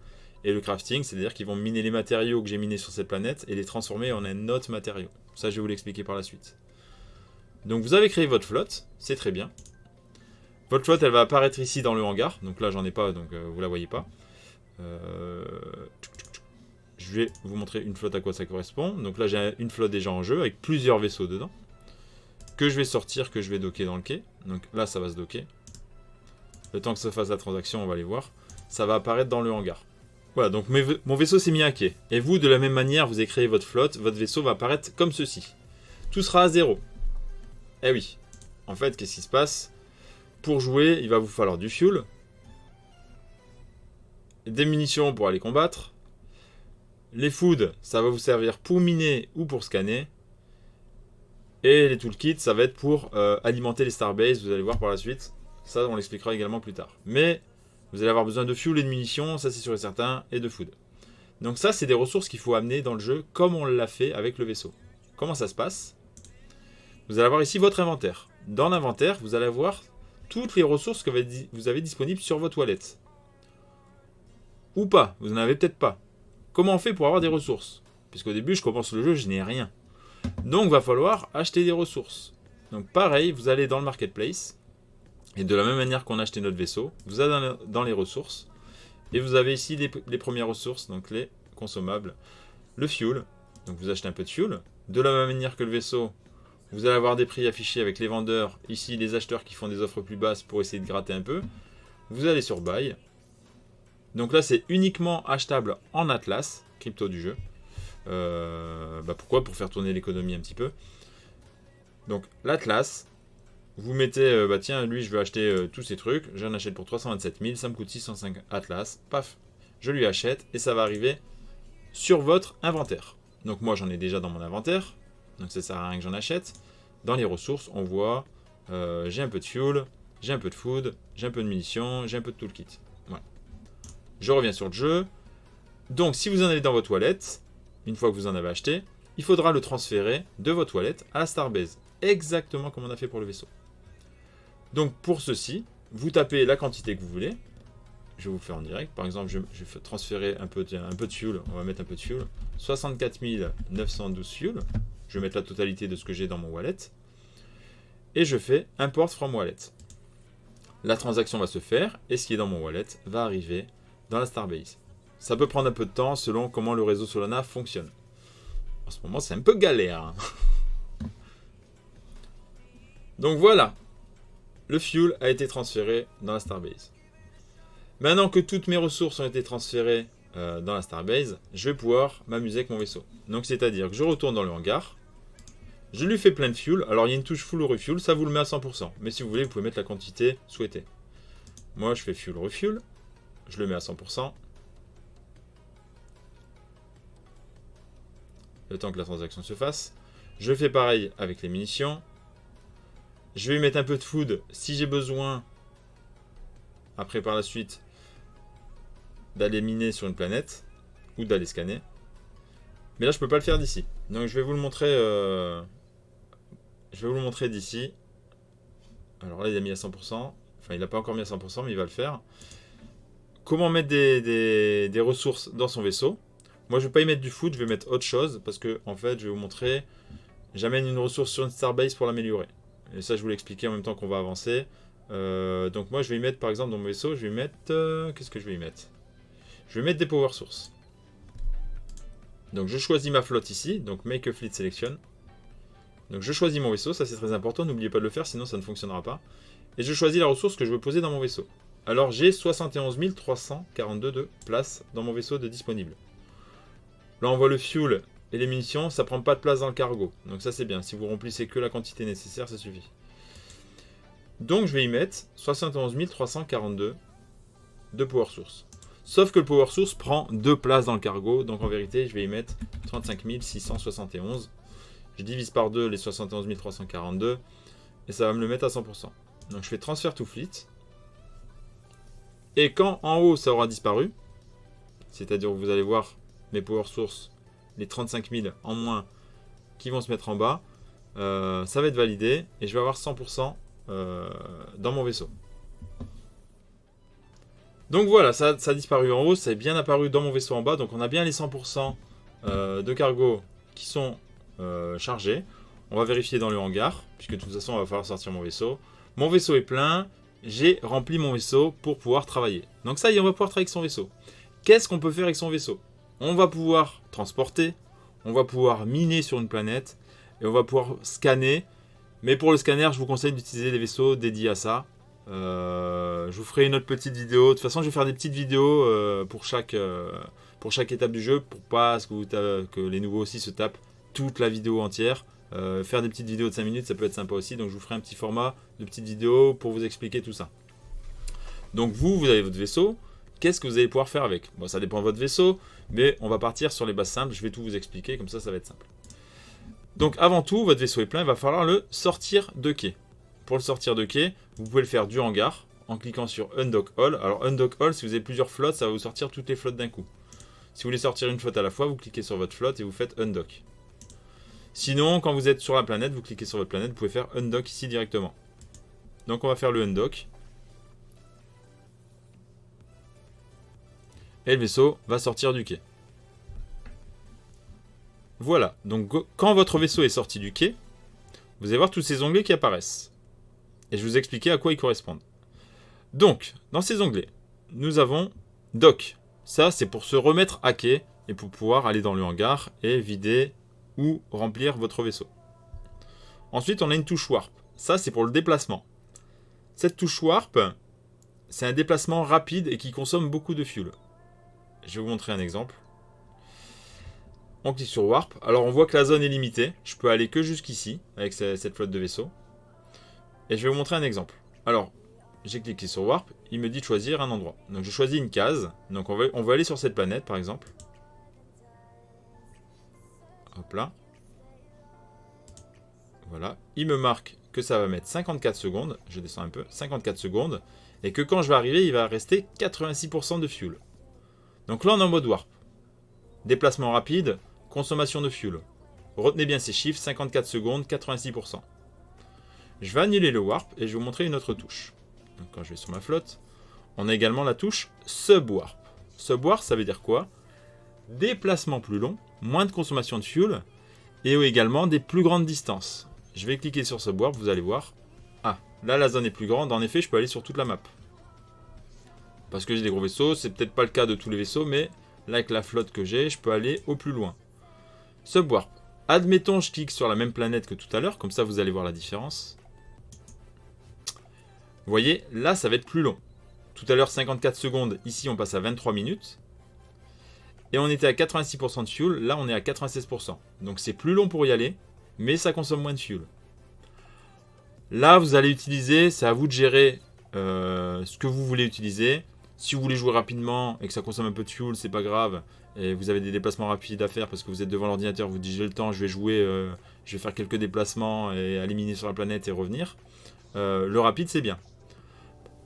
Et le crafting, c'est-à-dire qu'ils vont miner les matériaux que j'ai minés sur cette planète et les transformer en un autre matériau. Ça je vais vous l'expliquer par la suite. Donc vous avez créé votre flotte, c'est très bien. Votre flotte, elle va apparaître ici dans le hangar. Donc là, j'en ai pas, donc vous la voyez pas. Je vais vous montrer une flotte à quoi ça correspond. Donc là, j'ai une flotte déjà en jeu avec plusieurs vaisseaux dedans. Que je vais sortir, que je vais docker dans le quai. Donc là, ça va se docker. Le temps que ça fasse la transaction, on va les voir. Ça va apparaître dans le hangar. Voilà, donc mon vaisseau s'est mis à quai. Et vous, de la même manière, vous avez créé votre flotte. Votre vaisseau va apparaître comme ceci. Tout sera à 0. Eh oui. En fait, qu'est-ce qui se passe? Pour jouer, il va vous falloir du fuel. Des munitions pour aller combattre. Les foods, ça va vous servir pour miner ou pour scanner. Et les toolkits, ça va être pour alimenter les starbases. Vous allez voir par la suite. Ça, on l'expliquera également plus tard. Mais vous allez avoir besoin de fuel et de munitions, ça c'est sûr et certain, et de food. Donc ça, c'est des ressources qu'il faut amener dans le jeu, comme on l'a fait avec le vaisseau. Comment ça se passe? Vous allez avoir ici votre inventaire. Dans l'inventaire, vous allez avoir toutes les ressources que vous avez disponibles sur votre wallet. Ou pas, vous n'en avez peut-être pas. Comment on fait pour avoir des ressources? Puisqu'au début, je commence le jeu, je n'ai rien. Donc, il va falloir acheter des ressources. Donc, pareil, vous allez dans le marketplace. Et de la même manière qu'on a acheté notre vaisseau, vous allez dans les ressources. Et vous avez ici les premières ressources, donc les consommables. Le fuel, donc vous achetez un peu de fuel. De la même manière que le vaisseau, vous allez avoir des prix affichés avec les vendeurs. Ici, les acheteurs qui font des offres plus basses pour essayer de gratter un peu. Vous allez sur Buy. Donc là, c'est uniquement achetable en Atlas, crypto du jeu. Pourquoi? Pour faire tourner l'économie un petit peu. Donc l'Atlas, vous mettez, tiens, lui, je veux acheter tous ces trucs. J'en achète pour 327 000, ça me coûte 605 Atlas. Paf, je lui achète et ça va arriver sur votre inventaire. Donc moi, j'en ai déjà dans mon inventaire. Donc ça sert à rien que j'en achète. Dans les ressources, on voit, j'ai un peu de fuel, j'ai un peu de food, j'ai un peu de munitions, j'ai un peu de toolkit. Voilà. Je reviens sur le jeu. Donc si vous en avez dans votre wallet, une fois que vous en avez acheté, il faudra le transférer de votre wallet à la Starbase. Exactement comme on a fait pour le vaisseau. Donc pour ceci, vous tapez la quantité que vous voulez. Je vais vous le faire en direct. Par exemple, je vais transférer un peu de fuel. On va mettre un peu de fuel. 64 912 fuel. Je vais mettre la totalité de ce que j'ai dans mon wallet. Et je fais import from wallet. La transaction va se faire et ce qui est dans mon wallet va arriver dans la Starbase. Ça peut prendre un peu de temps selon comment le réseau Solana fonctionne. En ce moment, c'est un peu galère. Hein. Donc voilà. Le fuel a été transféré dans la Starbase. Maintenant que toutes mes ressources ont été transférées dans la Starbase, je vais pouvoir m'amuser avec mon vaisseau. Donc c'est-à-dire que je retourne dans le hangar, je lui fais plein de fuel. Alors il y a une touche full refuel, ça vous le met à 100%. Mais si vous voulez, vous pouvez mettre la quantité souhaitée. Moi je fais fuel refuel, je le mets à 100%. Le temps que la transaction se fasse. Je fais pareil avec les munitions. Je vais mettre un peu de food si j'ai besoin, après par la suite, d'aller miner sur une planète ou d'aller scanner. Mais là, je ne peux pas le faire d'ici. Donc, je vais vous le montrer. D'ici. Alors là, il a mis à 100%. Enfin, il n'a pas encore mis à 100%, mais il va le faire. Comment mettre des ressources dans son vaisseau? Moi, je ne vais pas y mettre du food, je vais mettre autre chose parce que, en fait, je vais vous montrer. J'amène une ressource sur une Starbase pour l'améliorer. Et ça, je vous l'expliquer en même temps qu'on va avancer. Donc moi, je vais y mettre, par exemple, dans mon vaisseau, je vais y mettre... qu'est-ce que je vais y mettre? Je vais mettre des power sources. Donc je choisis ma flotte ici. Donc Make a Fleet Selection. Donc je choisis mon vaisseau. Ça, c'est très important. N'oubliez pas de le faire, sinon ça ne fonctionnera pas. Et je choisis la ressource que je veux poser dans mon vaisseau. Alors j'ai 71 342 de place dans mon vaisseau de disponible. Là, on voit le fuel et les munitions. Ça prend pas de place dans le cargo. Donc ça, c'est bien. Si vous remplissez que la quantité nécessaire, ça suffit. Donc je vais y mettre 71 342 de power source. Sauf que le power source prend 2 places dans le cargo. Donc en vérité, je vais y mettre 35 671. Je divise par 2 les 71 342. Et ça va me le mettre à 100%. Donc je fais transfer to fleet. Et quand en haut ça aura disparu, c'est-à-dire que vous allez voir mes power sources, les 35 000 en moins qui vont se mettre en bas, ça va être validé. Et je vais avoir 100% dans mon vaisseau. Donc voilà, ça a disparu en haut, ça est bien apparu dans mon vaisseau en bas. Donc on a bien les 100% de cargo qui sont chargés. On va vérifier dans le hangar, puisque de toute façon, il va falloir sortir mon vaisseau. Mon vaisseau est plein, j'ai rempli mon vaisseau pour pouvoir travailler. Donc ça y est, on va pouvoir travailler avec son vaisseau. qu'est-ce qu'on peut faire avec son vaisseau? On va pouvoir transporter, on va pouvoir miner sur une planète, et on va pouvoir scanner. Mais pour le scanner, je vous conseille d'utiliser les vaisseaux dédiés à ça. Je vous ferai une autre petite vidéo. De toute façon, je vais faire des petites vidéos pour chaque étape du jeu, pour pas que les nouveaux aussi se tapent toute la vidéo entière. Faire des petites vidéos de 5 minutes, ça peut être sympa aussi. Donc je vous ferai un petit format de petites vidéos pour vous expliquer tout ça. Donc vous avez votre vaisseau. Qu'est-ce que vous allez pouvoir faire avec? Bon, ça dépend de votre vaisseau, mais on va partir sur les bases simples. Je vais tout vous expliquer, comme ça va être simple. Donc avant tout, votre vaisseau est plein, il va falloir le sortir de quai. Pour le sortir de quai, vous pouvez le faire du hangar en cliquant sur Undock All. Alors Undock All, si vous avez plusieurs flottes, ça va vous sortir toutes les flottes d'un coup. Si vous voulez sortir une flotte à la fois, vous cliquez sur votre flotte et vous faites Undock. Sinon, quand vous êtes sur la planète, vous cliquez sur votre planète, vous pouvez faire Undock ici directement. Donc on va faire le Undock. Et le vaisseau va sortir du quai. Voilà, donc quand votre vaisseau est sorti du quai, vous allez voir tous ces onglets qui apparaissent. Et je vais vous expliquer à quoi ils correspondent. Donc, dans ces onglets, nous avons Dock. Ça, c'est pour se remettre à quai et pour pouvoir aller dans le hangar et vider ou remplir votre vaisseau. Ensuite, on a une touche Warp. Ça, c'est pour le déplacement. Cette touche Warp, c'est un déplacement rapide et qui consomme beaucoup de fuel. Je vais vous montrer un exemple. On clique sur Warp. Alors on voit que la zone est limitée. Je peux aller que jusqu'ici avec cette flotte de vaisseaux. Et je vais vous montrer un exemple. Alors, j'ai cliqué sur Warp. Il me dit de choisir un endroit. Donc je choisis une case. Donc on va aller sur cette planète par exemple. Hop là. Voilà. Il me marque que ça va mettre 54 secondes. Je descends un peu. 54 secondes. Et que quand je vais arriver, il va rester 86% de fuel. Donc là on est en mode Warp. Déplacement rapide. Consommation de fuel. Retenez bien ces chiffres, 54 secondes, 86%. Je vais annuler le Warp et je vais vous montrer une autre touche. Donc quand je vais sur ma flotte, on a également la touche Sub Warp. Sub Warp, ça veut dire quoi? Déplacement plus long, moins de consommation de fuel et également des plus grandes distances. Je vais cliquer sur Sub Warp, vous allez voir. Ah, là la zone est plus grande, en effet je peux aller sur toute la map. Parce que j'ai des gros vaisseaux, c'est peut-être pas le cas de tous les vaisseaux, mais là avec la flotte que j'ai, je peux aller au plus loin. Sub Warp. Admettons, je clique sur la même planète que tout à l'heure, comme ça vous allez voir la différence. Vous voyez, là ça va être plus long. Tout à l'heure 54 secondes, ici on passe à 23 minutes. Et on était à 86% de fuel, là on est à 96%. Donc c'est plus long pour y aller, mais ça consomme moins de fuel. Là vous allez utiliser, c'est à vous de gérer ce que vous voulez utiliser. Si vous voulez jouer rapidement et que ça consomme un peu de fuel, c'est pas grave. Et vous avez des déplacements rapides à faire parce que vous êtes devant l'ordinateur, vous dites j'ai le temps, je vais jouer, je vais faire quelques déplacements et aller miner sur la planète et revenir. Le rapide c'est bien.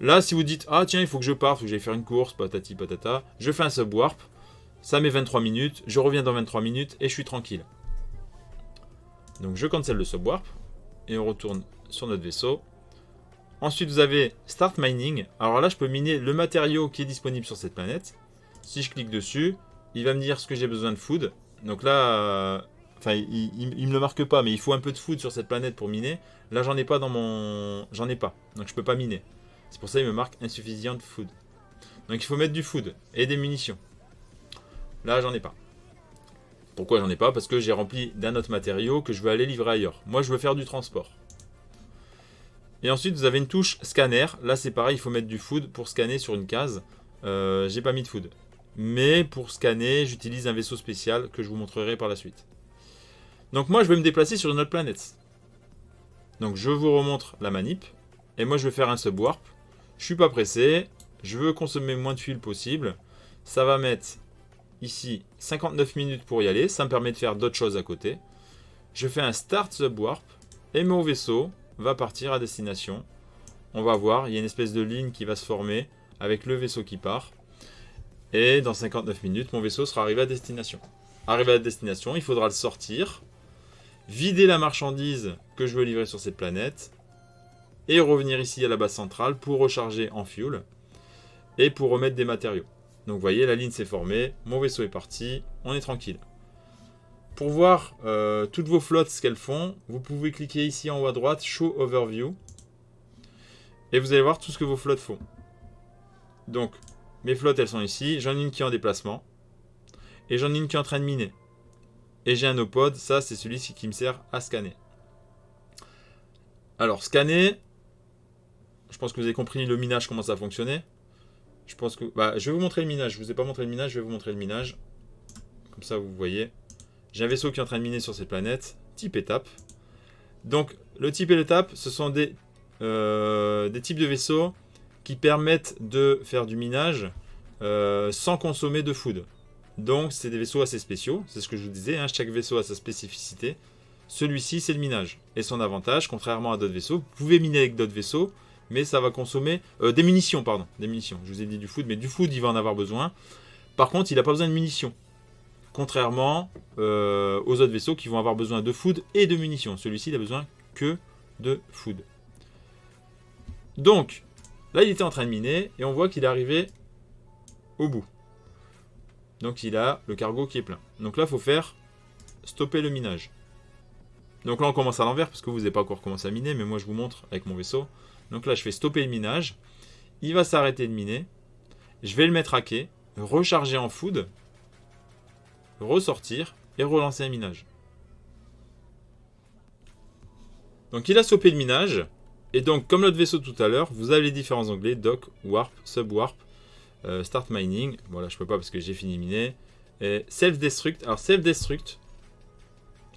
Là si vous dites ah tiens il faut que je parte, il faut que j'aille faire une course, patati patata, je fais un sub warp, ça met 23 minutes, je reviens dans 23 minutes et je suis tranquille. Donc je cancelle le sub warp et on retourne sur notre vaisseau. Ensuite vous avez Start Mining. Alors là je peux miner le matériau qui est disponible sur cette planète. Si je clique dessus, il va me dire ce que j'ai besoin de food. Donc là, enfin il me le marque pas, mais il faut un peu de food sur cette planète pour miner. Là j'en ai pas dans mon... J'en ai pas, donc je peux pas miner. C'est pour ça qu'il me marque insuffisant de food. Donc il faut mettre du food et des munitions. Là j'en ai pas. Pourquoi j'en ai pas? Parce que j'ai rempli d'un autre matériau que je veux aller livrer ailleurs. Moi je veux faire du transport. Et ensuite vous avez une touche scanner. Là c'est pareil, il faut mettre du food pour scanner sur une case. J'ai pas mis de food. Mais pour scanner, j'utilise un vaisseau spécial que je vous montrerai par la suite. Donc moi je vais me déplacer sur une autre planète. Donc je vous remontre la manip. Et moi je vais faire un sub warp. Je suis pas pressé. Je veux consommer moins de fuel possible. Ça va mettre ici 59 minutes pour y aller. Ça me permet de faire d'autres choses à côté. Je fais un start sub warp. Et mon vaisseau va partir à destination. On va voir, il y a une espèce de ligne qui va se former avec le vaisseau qui part. Et dans 59 minutes, mon vaisseau sera arrivé à destination. Arrivé à destination, il faudra le sortir, vider la marchandise que je veux livrer sur cette planète, et revenir ici à la base centrale pour recharger en fuel, et pour remettre des matériaux. Donc vous voyez, la ligne s'est formée, mon vaisseau est parti, on est tranquille. Pour voir toutes vos flottes, ce qu'elles font, vous pouvez cliquer ici en haut à droite, Show Overview, et vous allez voir tout ce que vos flottes font. Donc, Mes flottes, elles sont ici. J'en ai une qui est en déplacement. Et j'en ai une qui est en train de miner. Et j'ai un opod. Ça, c'est celui-ci qui me sert à scanner. Alors, scanner. Je pense que vous avez compris le minage, comment ça fonctionnait. Je pense que... je vais vous montrer le minage. Je ne vous ai pas montré le minage. Je vais vous montrer le minage. Comme ça, vous voyez. J'ai un vaisseau qui est en train de miner sur cette planète. Type étape. Donc, le type et l'étape, ce sont des types de vaisseaux qui permettent de faire du minage sans consommer de food. Donc, c'est des vaisseaux assez spéciaux. C'est ce que je vous disais. Chaque vaisseau a sa spécificité. Celui-ci, c'est le minage. Et son avantage, contrairement à d'autres vaisseaux, vous pouvez miner avec d'autres vaisseaux, mais ça va consommer... des munitions, pardon. Des munitions. Je vous ai dit du food, mais du food, il va en avoir besoin. Par contre, il n'a pas besoin de munitions. Contrairement aux autres vaisseaux qui vont avoir besoin de food et de munitions. Celui-ci, il a besoin que de food. Donc, là, il était en train de miner, et on voit qu'il est arrivé au bout. Donc, il a le cargo qui est plein. Donc là, il faut faire stopper le minage. Donc là, on commence à l'envers, parce que vous n'avez pas encore commencé à miner, mais moi, je vous montre avec mon vaisseau. Donc là, je fais stopper le minage. Il va s'arrêter de miner. Je vais le mettre à quai, recharger en food, ressortir et relancer un minage. Donc il a stoppé le minage. Et donc, comme notre vaisseau tout à l'heure, vous avez les différents onglets, dock, warp, sub-warp, start mining. Voilà, je peux pas parce que j'ai fini miner. Et self-destruct. Alors self-destruct,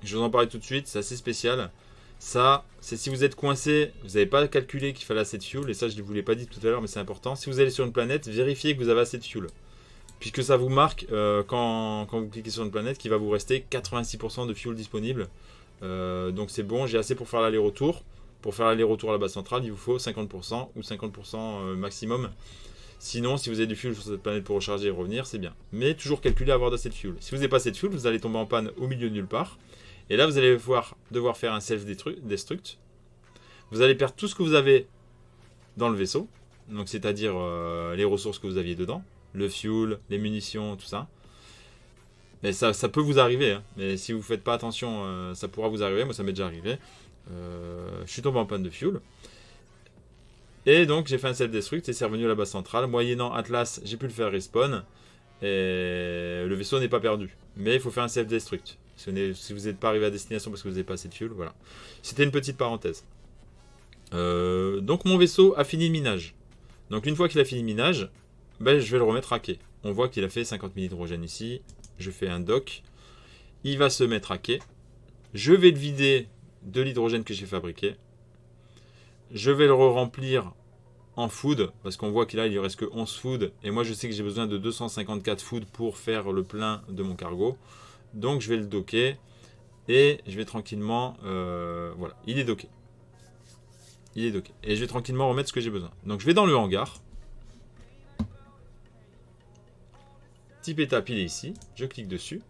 je vous en parlais tout de suite, c'est assez spécial. Ça, c'est si vous êtes coincé, vous n'avez pas calculé qu'il fallait assez de fuel. Et ça, je ne vous l'ai pas dit tout à l'heure, mais c'est important. Si vous allez sur une planète, vérifiez que vous avez assez de fuel. Puisque ça vous marque, quand vous cliquez sur une planète, qu'il va vous rester 86% de fuel disponible. Donc c'est bon, j'ai assez pour faire l'aller-retour. Pour faire l'aller-retour à la base centrale, il vous faut 50% ou 50% maximum. Sinon, si vous avez du fuel sur cette planète pour recharger et revenir, c'est bien. Mais toujours calculer à avoir assez de fuel. Si vous n'avez pas assez de fuel, vous allez tomber en panne au milieu de nulle part. Et là, vous allez devoir faire un self-destruct. Vous allez perdre tout ce que vous avez dans le vaisseau. Donc c'est-à-dire les ressources que vous aviez dedans. Le fuel, les munitions, tout ça. Mais ça peut vous arriver. Mais si vous ne faites pas attention, ça pourra vous arriver. Moi, ça m'est déjà arrivé. Je suis tombé en panne de fuel. Et donc j'ai fait un self-destruct et c'est revenu à la base centrale. Moyennant Atlas, j'ai pu le faire respawn. Et le vaisseau n'est pas perdu. Mais il faut faire un self-destruct. Si vous n'êtes pas arrivé à destination parce que vous n'avez pas assez de fuel, voilà. C'était une petite parenthèse. Donc mon vaisseau a fini le minage. Donc une fois qu'il a fini le minage, je vais le remettre à quai. On voit qu'il a fait 50 000 hydrogène ici. Je fais un dock. Il va se mettre à quai. Je vais le vider de l'hydrogène que j'ai fabriqué. Je vais le remplir en food, parce qu'on voit qu'il il ne reste que 11 food, et moi je sais que j'ai besoin de 254 food pour faire le plein de mon cargo. Donc je vais le docker, et je vais tranquillement... voilà, il est docké. Il est docké. Et je vais tranquillement remettre ce que j'ai besoin. Donc je vais dans le hangar. Type étape, il est ici. Je clique dessus.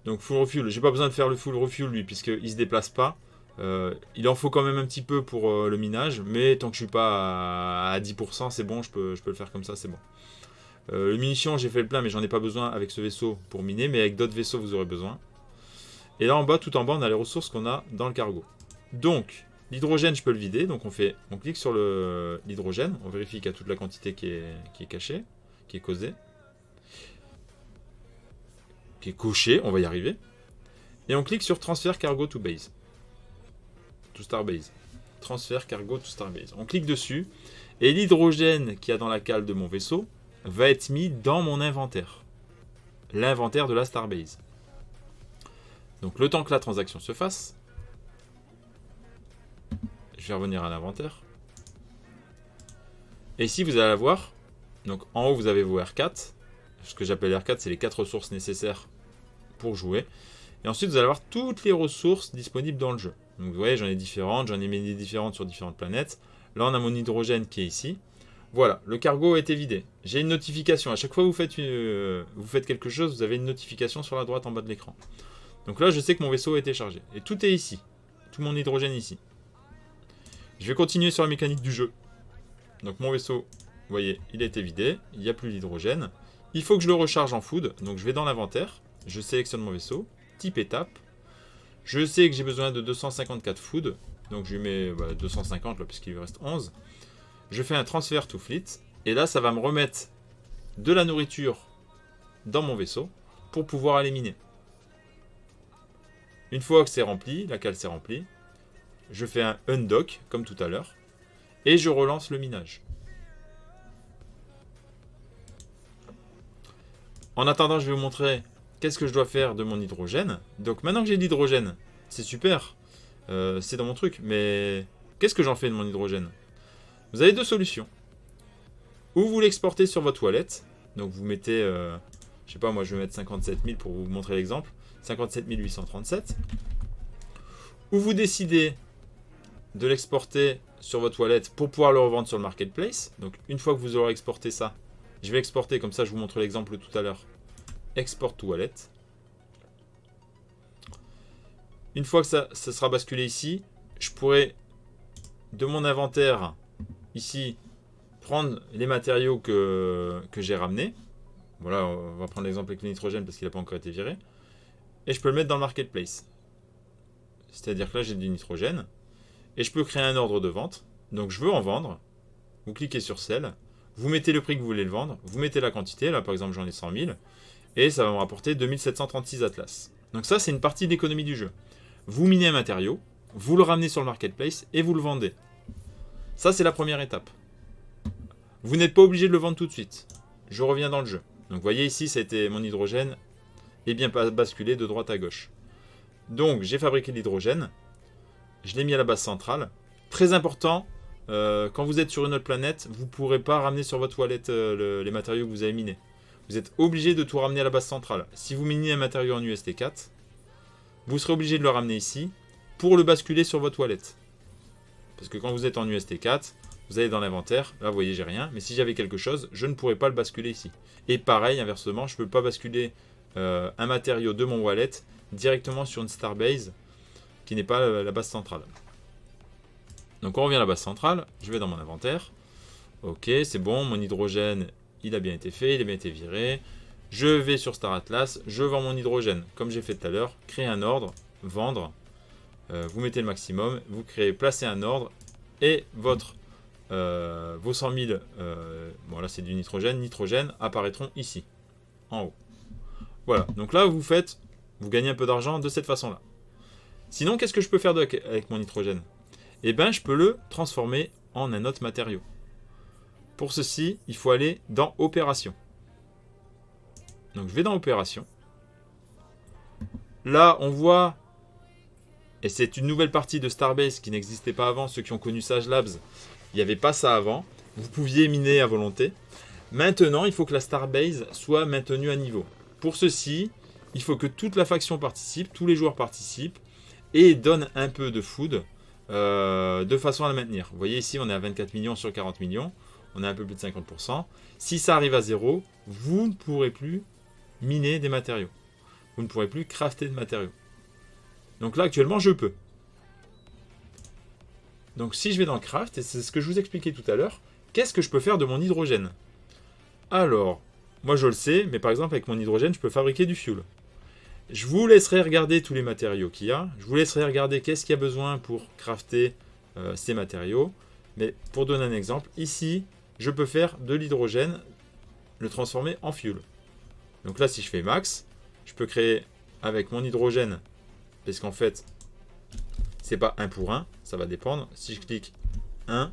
Donc full refuel, j'ai pas besoin de faire le full refuel lui, puisqu'il ne se déplace pas. Il en faut quand même un petit peu pour le minage, mais tant que je suis pas à 10%, c'est bon, je peux le faire comme ça, c'est bon. Le munition, j'ai fait le plein, mais j'en ai pas besoin avec ce vaisseau pour miner, mais avec d'autres vaisseaux, vous aurez besoin. Et là en bas, tout en bas, on a les ressources qu'on a dans le cargo. Donc, l'hydrogène, je peux le vider, donc on clique sur l'hydrogène, on vérifie qu'il y a toute la quantité qui est cachée, qui est causée. Qui est coché, on va y arriver. Et on clique sur Transfer Cargo to Base. To Starbase. Transfer Cargo to Starbase. On clique dessus. Et l'hydrogène qu'il y a dans la cale de mon vaisseau va être mis dans mon inventaire. L'inventaire de la Starbase. Donc le temps que la transaction se fasse, je vais revenir à l'inventaire. Et ici vous allez avoir, donc en haut vous avez vos R4. Ce que j'appelle R4, c'est les 4 ressources nécessaires pour jouer. Et ensuite, vous allez avoir toutes les ressources disponibles dans le jeu. Donc vous voyez, j'en ai différentes, j'en ai mis des différentes sur différentes planètes. Là, on a mon hydrogène qui est ici. Voilà, le cargo a été vidé. J'ai une notification. À chaque fois que vous faites quelque chose, vous avez une notification sur la droite en bas de l'écran. Donc là, je sais que mon vaisseau a été chargé. Et tout est ici. Tout mon hydrogène ici. Je vais continuer sur la mécanique du jeu. Donc mon vaisseau, vous voyez, il a été vidé. Il n'y a plus d'hydrogène. Il faut que je le recharge en food. Donc je vais dans l'inventaire. Je sélectionne mon vaisseau. Type étape. Je sais que j'ai besoin de 254 food. Donc je lui mets 250 là, puisqu'il lui reste 11. Je fais un transfert to fleet. Et là, ça va me remettre de la nourriture dans mon vaisseau pour pouvoir aller miner. Une fois que c'est rempli, la cale s'est remplie, je fais un undock comme tout à l'heure et je relance le minage. En attendant, je vais vous montrer qu'est-ce que je dois faire de mon hydrogène. Donc maintenant que j'ai de l'hydrogène, c'est super, c'est dans mon truc, mais qu'est-ce que j'en fais de mon hydrogène? Vous avez deux solutions. Ou vous l'exportez sur votre wallet, donc vous mettez, je sais pas, moi je vais mettre 57 000 pour vous montrer l'exemple, 57 837. Ou vous décidez de l'exporter sur votre wallet pour pouvoir le revendre sur le marketplace. Donc une fois que vous aurez exporté ça, je vais exporter, comme ça je vous montre l'exemple tout à l'heure. Export to wallet. Une fois que ça sera basculé ici, je pourrai de mon inventaire ici prendre les matériaux que j'ai ramenés. Voilà, on va prendre l'exemple avec le nitrogène parce qu'il n'a pas encore été viré. Et je peux le mettre dans le marketplace. C'est-à-dire que là j'ai du nitrogène. Et je peux créer un ordre de vente. Donc je veux en vendre. Vous cliquez sur Sell. Vous mettez le prix que vous voulez le vendre. Vous mettez la quantité. Là par exemple j'en ai 100 000. Et ça va me rapporter 2736 atlas. Donc ça c'est une partie d'économie du jeu. Vous minez un matériau. Vous le ramenez sur le marketplace. Et vous le vendez. Ça c'est la première étape. Vous n'êtes pas obligé de le vendre tout de suite. Je reviens dans le jeu. Donc vous voyez ici ça a été mon hydrogène. Et bien basculé de droite à gauche. Donc j'ai fabriqué l'hydrogène. Je l'ai mis à la base centrale. Très important, quand vous êtes sur une autre planète, vous ne pourrez pas ramener sur votre wallet les matériaux que vous avez minés. Vous êtes obligé de tout ramener à la base centrale. Si vous minez un matériau en UST4, vous serez obligé de le ramener ici pour le basculer sur votre wallet. Parce que quand vous êtes en UST4, vous allez dans l'inventaire. Là, vous voyez, j'ai rien. Mais si j'avais quelque chose, je ne pourrais pas le basculer ici. Et pareil, inversement, je ne peux pas basculer un matériau de mon wallet directement sur une Starbase qui n'est pas la base centrale. Donc on revient à la base centrale, je vais dans mon inventaire. Ok, c'est bon, mon hydrogène, il a bien été fait, il a bien été viré. Je vais sur Star Atlas, je vends mon hydrogène, comme j'ai fait tout à l'heure. Créer un ordre, vendre. Vous mettez le maximum, vous créez, placez un ordre. Et vos 100 000, bon là c'est du nitrogène, apparaîtront ici, en haut. Voilà, donc là vous gagnez un peu d'argent de cette façon-là. Sinon, qu'est-ce que je peux faire avec mon hydrogène? Eh bien, je peux le transformer en un autre matériau. Pour ceci, il faut aller dans Opération. Donc, je vais dans Opération. Là, on voit, et c'est une nouvelle partie de Starbase qui n'existait pas avant. Ceux qui ont connu Sage Labs, il n'y avait pas ça avant. Vous pouviez miner à volonté. Maintenant, il faut que la Starbase soit maintenue à niveau. Pour ceci, il faut que toute la faction participe, tous les joueurs participent, et donne un peu de food de façon à la maintenir. Vous voyez ici on est à 24 millions sur 40 millions, on est un peu plus de 50%. Si ça arrive à 0, vous ne pourrez plus miner des matériaux. Vous ne pourrez plus crafter de matériaux. Donc là actuellement je peux. Donc si je vais dans le craft, et c'est ce que je vous expliquais tout à l'heure, qu'est-ce que je peux faire de mon hydrogène? Alors, moi je le sais, mais par exemple avec mon hydrogène je peux fabriquer du fuel. Je vous laisserai regarder tous les matériaux qu'il y a. Je vous laisserai regarder qu'est-ce qu'il y a besoin pour crafter ces matériaux. Mais pour donner un exemple, ici, je peux faire de l'hydrogène, le transformer en fuel. Donc là, si je fais max, je peux créer avec mon hydrogène, parce qu'en fait, c'est pas 1 pour 1, ça va dépendre. Si je clique 1,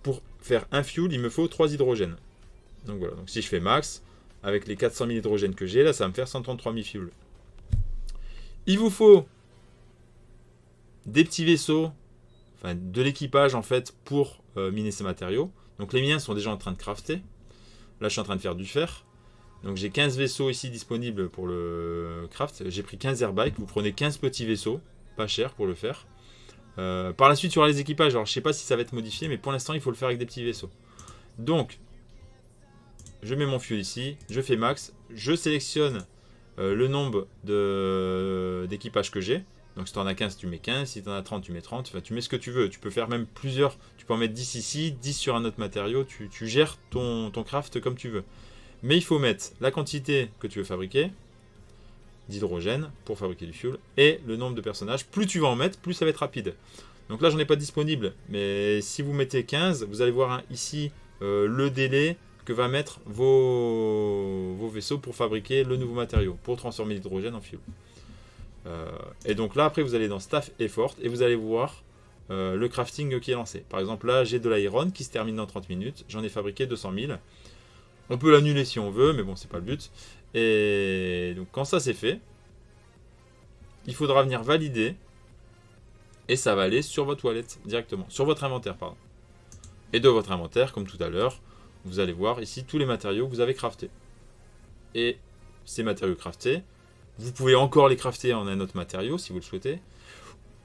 pour faire un fuel, il me faut 3 hydrogènes. Donc voilà, donc si je fais max, avec les 400 000 hydrogènes que j'ai, là, ça va me faire 133 000 fuels. Il vous faut des petits vaisseaux, enfin de l'équipage en fait, pour miner ces matériaux. Donc les miens sont déjà en train de crafter. Là, je suis en train de faire du fer. Donc j'ai 15 vaisseaux ici disponibles pour le craft. J'ai pris 15 airbikes. Vous prenez 15 petits vaisseaux, pas cher pour le faire. Par la suite, il y aura les équipages. Alors je ne sais pas si ça va être modifié, mais pour l'instant, il faut le faire avec des petits vaisseaux. Donc, je mets mon fuel ici, je fais max, je sélectionne le nombre d'équipages que j'ai. Donc si tu en as 15, tu mets 15, si tu en as 30, tu mets 30, enfin tu mets ce que tu veux. Tu peux faire même plusieurs, tu peux en mettre 10 ici, 10 sur un autre matériau, tu gères ton craft comme tu veux. Mais il faut mettre la quantité que tu veux fabriquer d'hydrogène pour fabriquer du fuel et le nombre de personnages. Plus tu vas en mettre, plus ça va être rapide. Donc là, j'en ai pas disponible, mais si vous mettez 15, vous allez voir ici le délai que va mettre vos vaisseaux pour fabriquer le nouveau matériau, pour transformer l'hydrogène en fuel. Et donc là, après, vous allez dans Staff Effort et vous allez voir le crafting qui est lancé. Par exemple, là, j'ai de l'iron qui se termine dans 30 minutes. J'en ai fabriqué 200 000. On peut l'annuler si on veut, mais bon, c'est pas le but. Et donc, quand ça c'est fait, il faudra venir valider. Et ça va aller sur votre wallet directement. Sur votre inventaire, pardon. Et de votre inventaire, comme tout à l'heure, vous allez voir ici tous les matériaux que vous avez craftés. Et ces matériaux craftés, vous pouvez encore les crafter en un autre matériau si vous le souhaitez.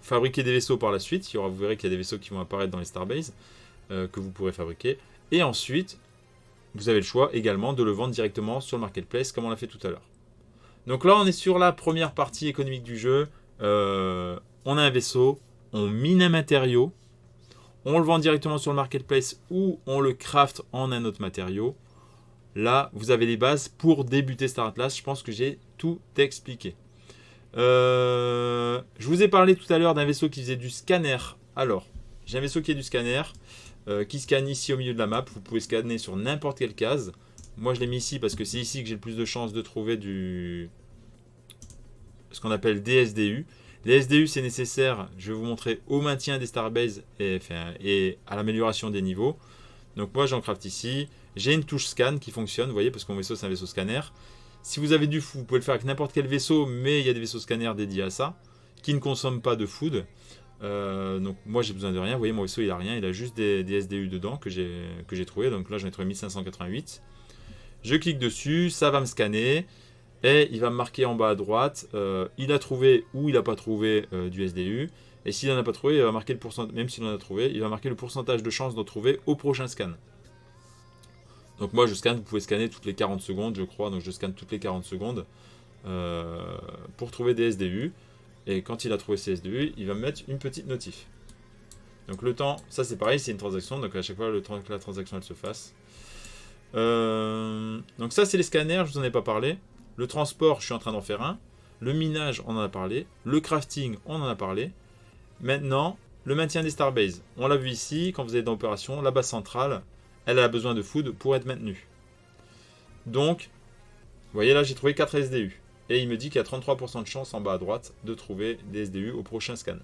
Fabriquer des vaisseaux par la suite. Vous verrez qu'il y a des vaisseaux qui vont apparaître dans les Starbase que vous pourrez fabriquer. Et ensuite, vous avez le choix également de le vendre directement sur le marketplace comme on l'a fait tout à l'heure. Donc là, on est sur la première partie économique du jeu. On a un vaisseau, on mine un matériau, on le vend directement sur le marketplace ou on le craft en un autre matériau. Là, vous avez les bases pour débuter Star Atlas. Je pense que j'ai tout expliqué. Je vous ai parlé tout à l'heure d'un vaisseau qui faisait du scanner. Alors, j'ai un vaisseau qui est du scanner, qui scanne ici au milieu de la map. Vous pouvez scanner sur n'importe quelle case. Moi, je l'ai mis ici parce que c'est ici que j'ai le plus de chances de trouver ce qu'on appelle des SDU. Les SDU, c'est nécessaire, je vais vous montrer, au maintien des Starbase et à l'amélioration des niveaux. Donc moi, j'en craft ici. J'ai une touche scan qui fonctionne, vous voyez, parce que mon vaisseau, c'est un vaisseau scanner. Si vous avez du food, vous pouvez le faire avec n'importe quel vaisseau, mais il y a des vaisseaux scanners dédiés à ça, qui ne consomment pas de food. Donc moi, j'ai besoin de rien. Vous voyez, mon vaisseau, il a rien. Il a juste des SDU dedans que j'ai trouvé. Donc là, j'en ai trouvé 1588. Je clique dessus, ça va me scanner. Et il va me marquer en bas à droite, il a trouvé ou il n'a pas trouvé du SDU. Et s'il n'en a pas trouvé, il va marquer le pourcentage, même s'il en a trouvé, il va marquer le pourcentage de chance d'en trouver au prochain scan. Donc moi je scanne, vous pouvez scanner toutes les 40 secondes je crois, donc je scanne toutes les 40 secondes pour trouver des SDU. Et quand il a trouvé ces SDU, il va me mettre une petite notif. Donc le temps, ça c'est pareil, c'est une transaction, donc à chaque fois le temps que la transaction elle se fasse. Donc ça c'est les scanners, je vous en ai pas parlé. Le transport, je suis en train d'en faire un. Le minage, on en a parlé. Le crafting, on en a parlé. Maintenant, le maintien des Starbase. On l'a vu ici, quand vous êtes dans l'opération, la base centrale, elle a besoin de food pour être maintenue. Donc, vous voyez là, j'ai trouvé 4 SDU. Et il me dit qu'il y a 33% de chance en bas à droite de trouver des SDU au prochain scan.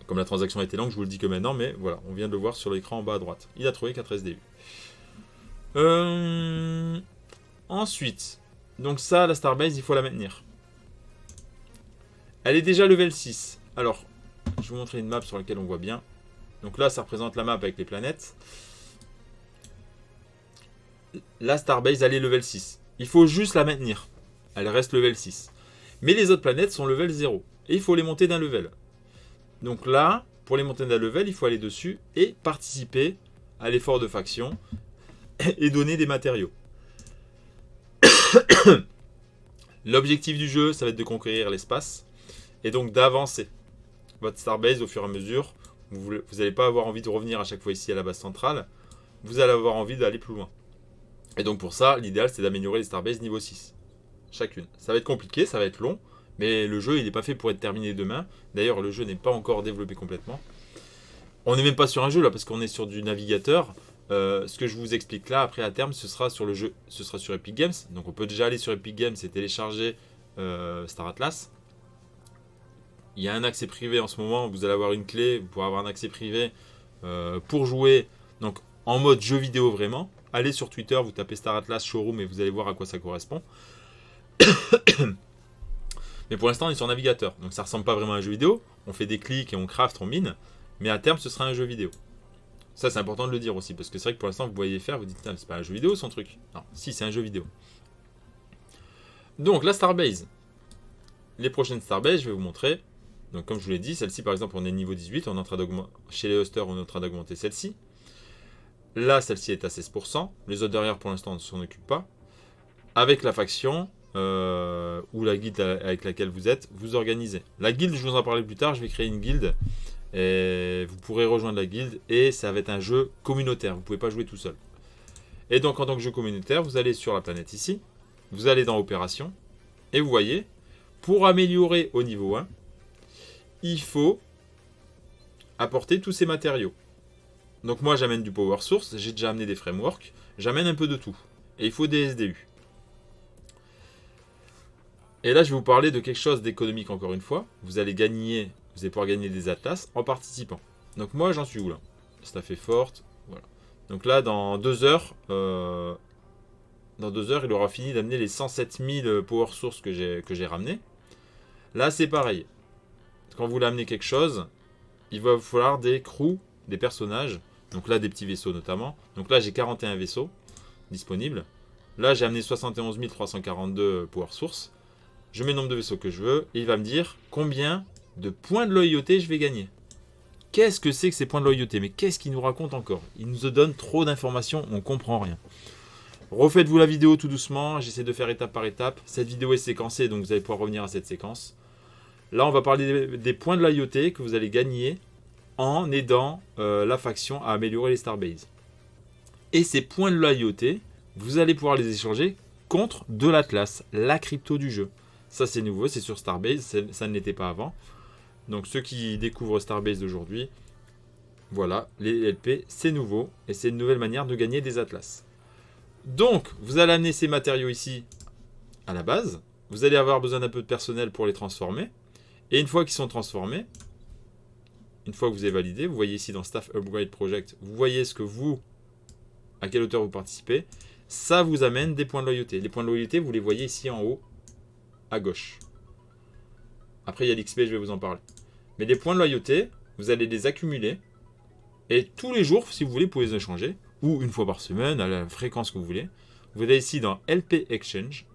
Comme la transaction a été longue, je vous le dis que maintenant, mais voilà, on vient de le voir sur l'écran en bas à droite. Il a trouvé 4 SDU. Ensuite, donc ça, la Starbase, il faut la maintenir. Elle est déjà level 6. Alors, je vais vous montrer une map sur laquelle on voit bien. Donc là, ça représente la map avec les planètes. La Starbase, elle est level 6. Il faut juste la maintenir. Elle reste level 6. Mais les autres planètes sont level 0. Et il faut les monter d'un level. Donc là, pour les monter d'un level, il faut aller dessus et participer à l'effort de faction et donner des matériaux. L'objectif du jeu, ça va être de conquérir l'espace et donc d'avancer votre Starbase au fur et à mesure. Vous n'allez pas avoir envie de revenir à chaque fois ici à la base centrale. Vous allez avoir envie d'aller plus loin. Et donc pour ça, l'idéal c'est d'améliorer les Starbase niveau 6. Chacune. Ça va être compliqué, ça va être long, mais le jeu il n'est pas fait pour être terminé demain. D'ailleurs, le jeu n'est pas encore développé complètement. On n'est même pas sur un jeu là parce qu'on est sur du navigateur. Ce que je vous explique là, après à terme, ce sera sur le jeu, ce sera sur Epic Games. Donc on peut déjà aller sur Epic Games et télécharger Star Atlas. Il y a un accès privé en ce moment, vous allez avoir une clé pour avoir un accès privé pour jouer donc en mode jeu vidéo vraiment. Allez sur Twitter, vous tapez Star Atlas Showroom et vous allez voir à quoi ça correspond. Mais pour l'instant on est sur navigateur, donc ça ressemble pas vraiment à un jeu vidéo. On fait des clics et on craft, on mine, mais à terme ce sera un jeu vidéo. Ça c'est important de le dire aussi, parce que c'est vrai que pour l'instant vous voyez faire, vous dites c'est pas un jeu vidéo son truc. Non, si c'est un jeu vidéo. Donc la Starbase. Les prochaines Starbase, je vais vous montrer. Donc comme je vous l'ai dit, celle-ci par exemple on est niveau 18, on est en train d'augmenter. Chez les hosters on est en train d'augmenter celle-ci. Là celle-ci est à 16%. Les autres derrière pour l'instant on ne s'en occupe pas. Avec la faction ou la guilde avec laquelle vous êtes, vous organisez. La guilde, je vous en parlerai plus tard, je vais créer une guilde. Et vous pourrez rejoindre la guilde et ça va être un jeu communautaire, vous ne pouvez pas jouer tout seul. Et donc en tant que jeu communautaire, vous allez sur la planète ici, vous allez dans opération et vous voyez, pour améliorer au niveau 1, il faut apporter tous ces matériaux. Donc moi j'amène du power source, j'ai déjà amené des frameworks, j'amène un peu de tout. Et il faut des SDU. Et là je vais vous parler de quelque chose d'économique encore une fois. Vous allez pouvoir gagner des atlas en participant. Donc moi j'en suis où là? Staff est forte, voilà. Donc là dans 2 heures, il aura fini d'amener les 107 000 power source que j'ai ramené. Là c'est pareil. Quand vous voulez amener quelque chose, il va vous falloir des crews, des personnages. Donc là, des petits vaisseaux notamment. Donc là, j'ai 41 vaisseaux disponibles. Là, j'ai amené 71 342 power source. Je mets le nombre de vaisseaux que je veux. Et il va me dire combien de points de loyauté je vais gagner. Qu'est-ce que c'est que ces points de loyauté? Mais qu'est-ce qu'il nous raconte encore? Il nous donne trop d'informations, on ne comprend rien. Refaites-vous la vidéo tout doucement. J'essaie de faire étape par étape. Cette vidéo est séquencée, donc vous allez pouvoir revenir à cette séquence. Là, on va parler des points de loyauté que vous allez gagner en aidant la faction à améliorer les Starbase. Et ces points de loyauté, vous allez pouvoir les échanger contre de l'Atlas, la crypto du jeu. Ça, c'est nouveau, c'est sur Starbase, ça ne l'était pas avant. Donc, ceux qui découvrent Starbase d'aujourd'hui, voilà, les LP, c'est nouveau et c'est une nouvelle manière de gagner des Atlas. Donc, vous allez amener ces matériaux ici à la base. Vous allez avoir besoin d'un peu de personnel pour les transformer. Et une fois qu'ils sont transformés, une fois que vous avez validé, vous voyez ici dans Staff Upgrade Project, vous voyez à quelle hauteur vous participez. Ça vous amène des points de loyauté. Les points de loyauté, vous les voyez ici en haut, à gauche. Après, il y a l'XP, je vais vous en parler. Mais les points de loyauté, vous allez les accumuler. Et tous les jours, si vous voulez, vous pouvez les échanger. Ou une fois par semaine, à la fréquence que vous voulez. Vous allez ici dans LP Exchange.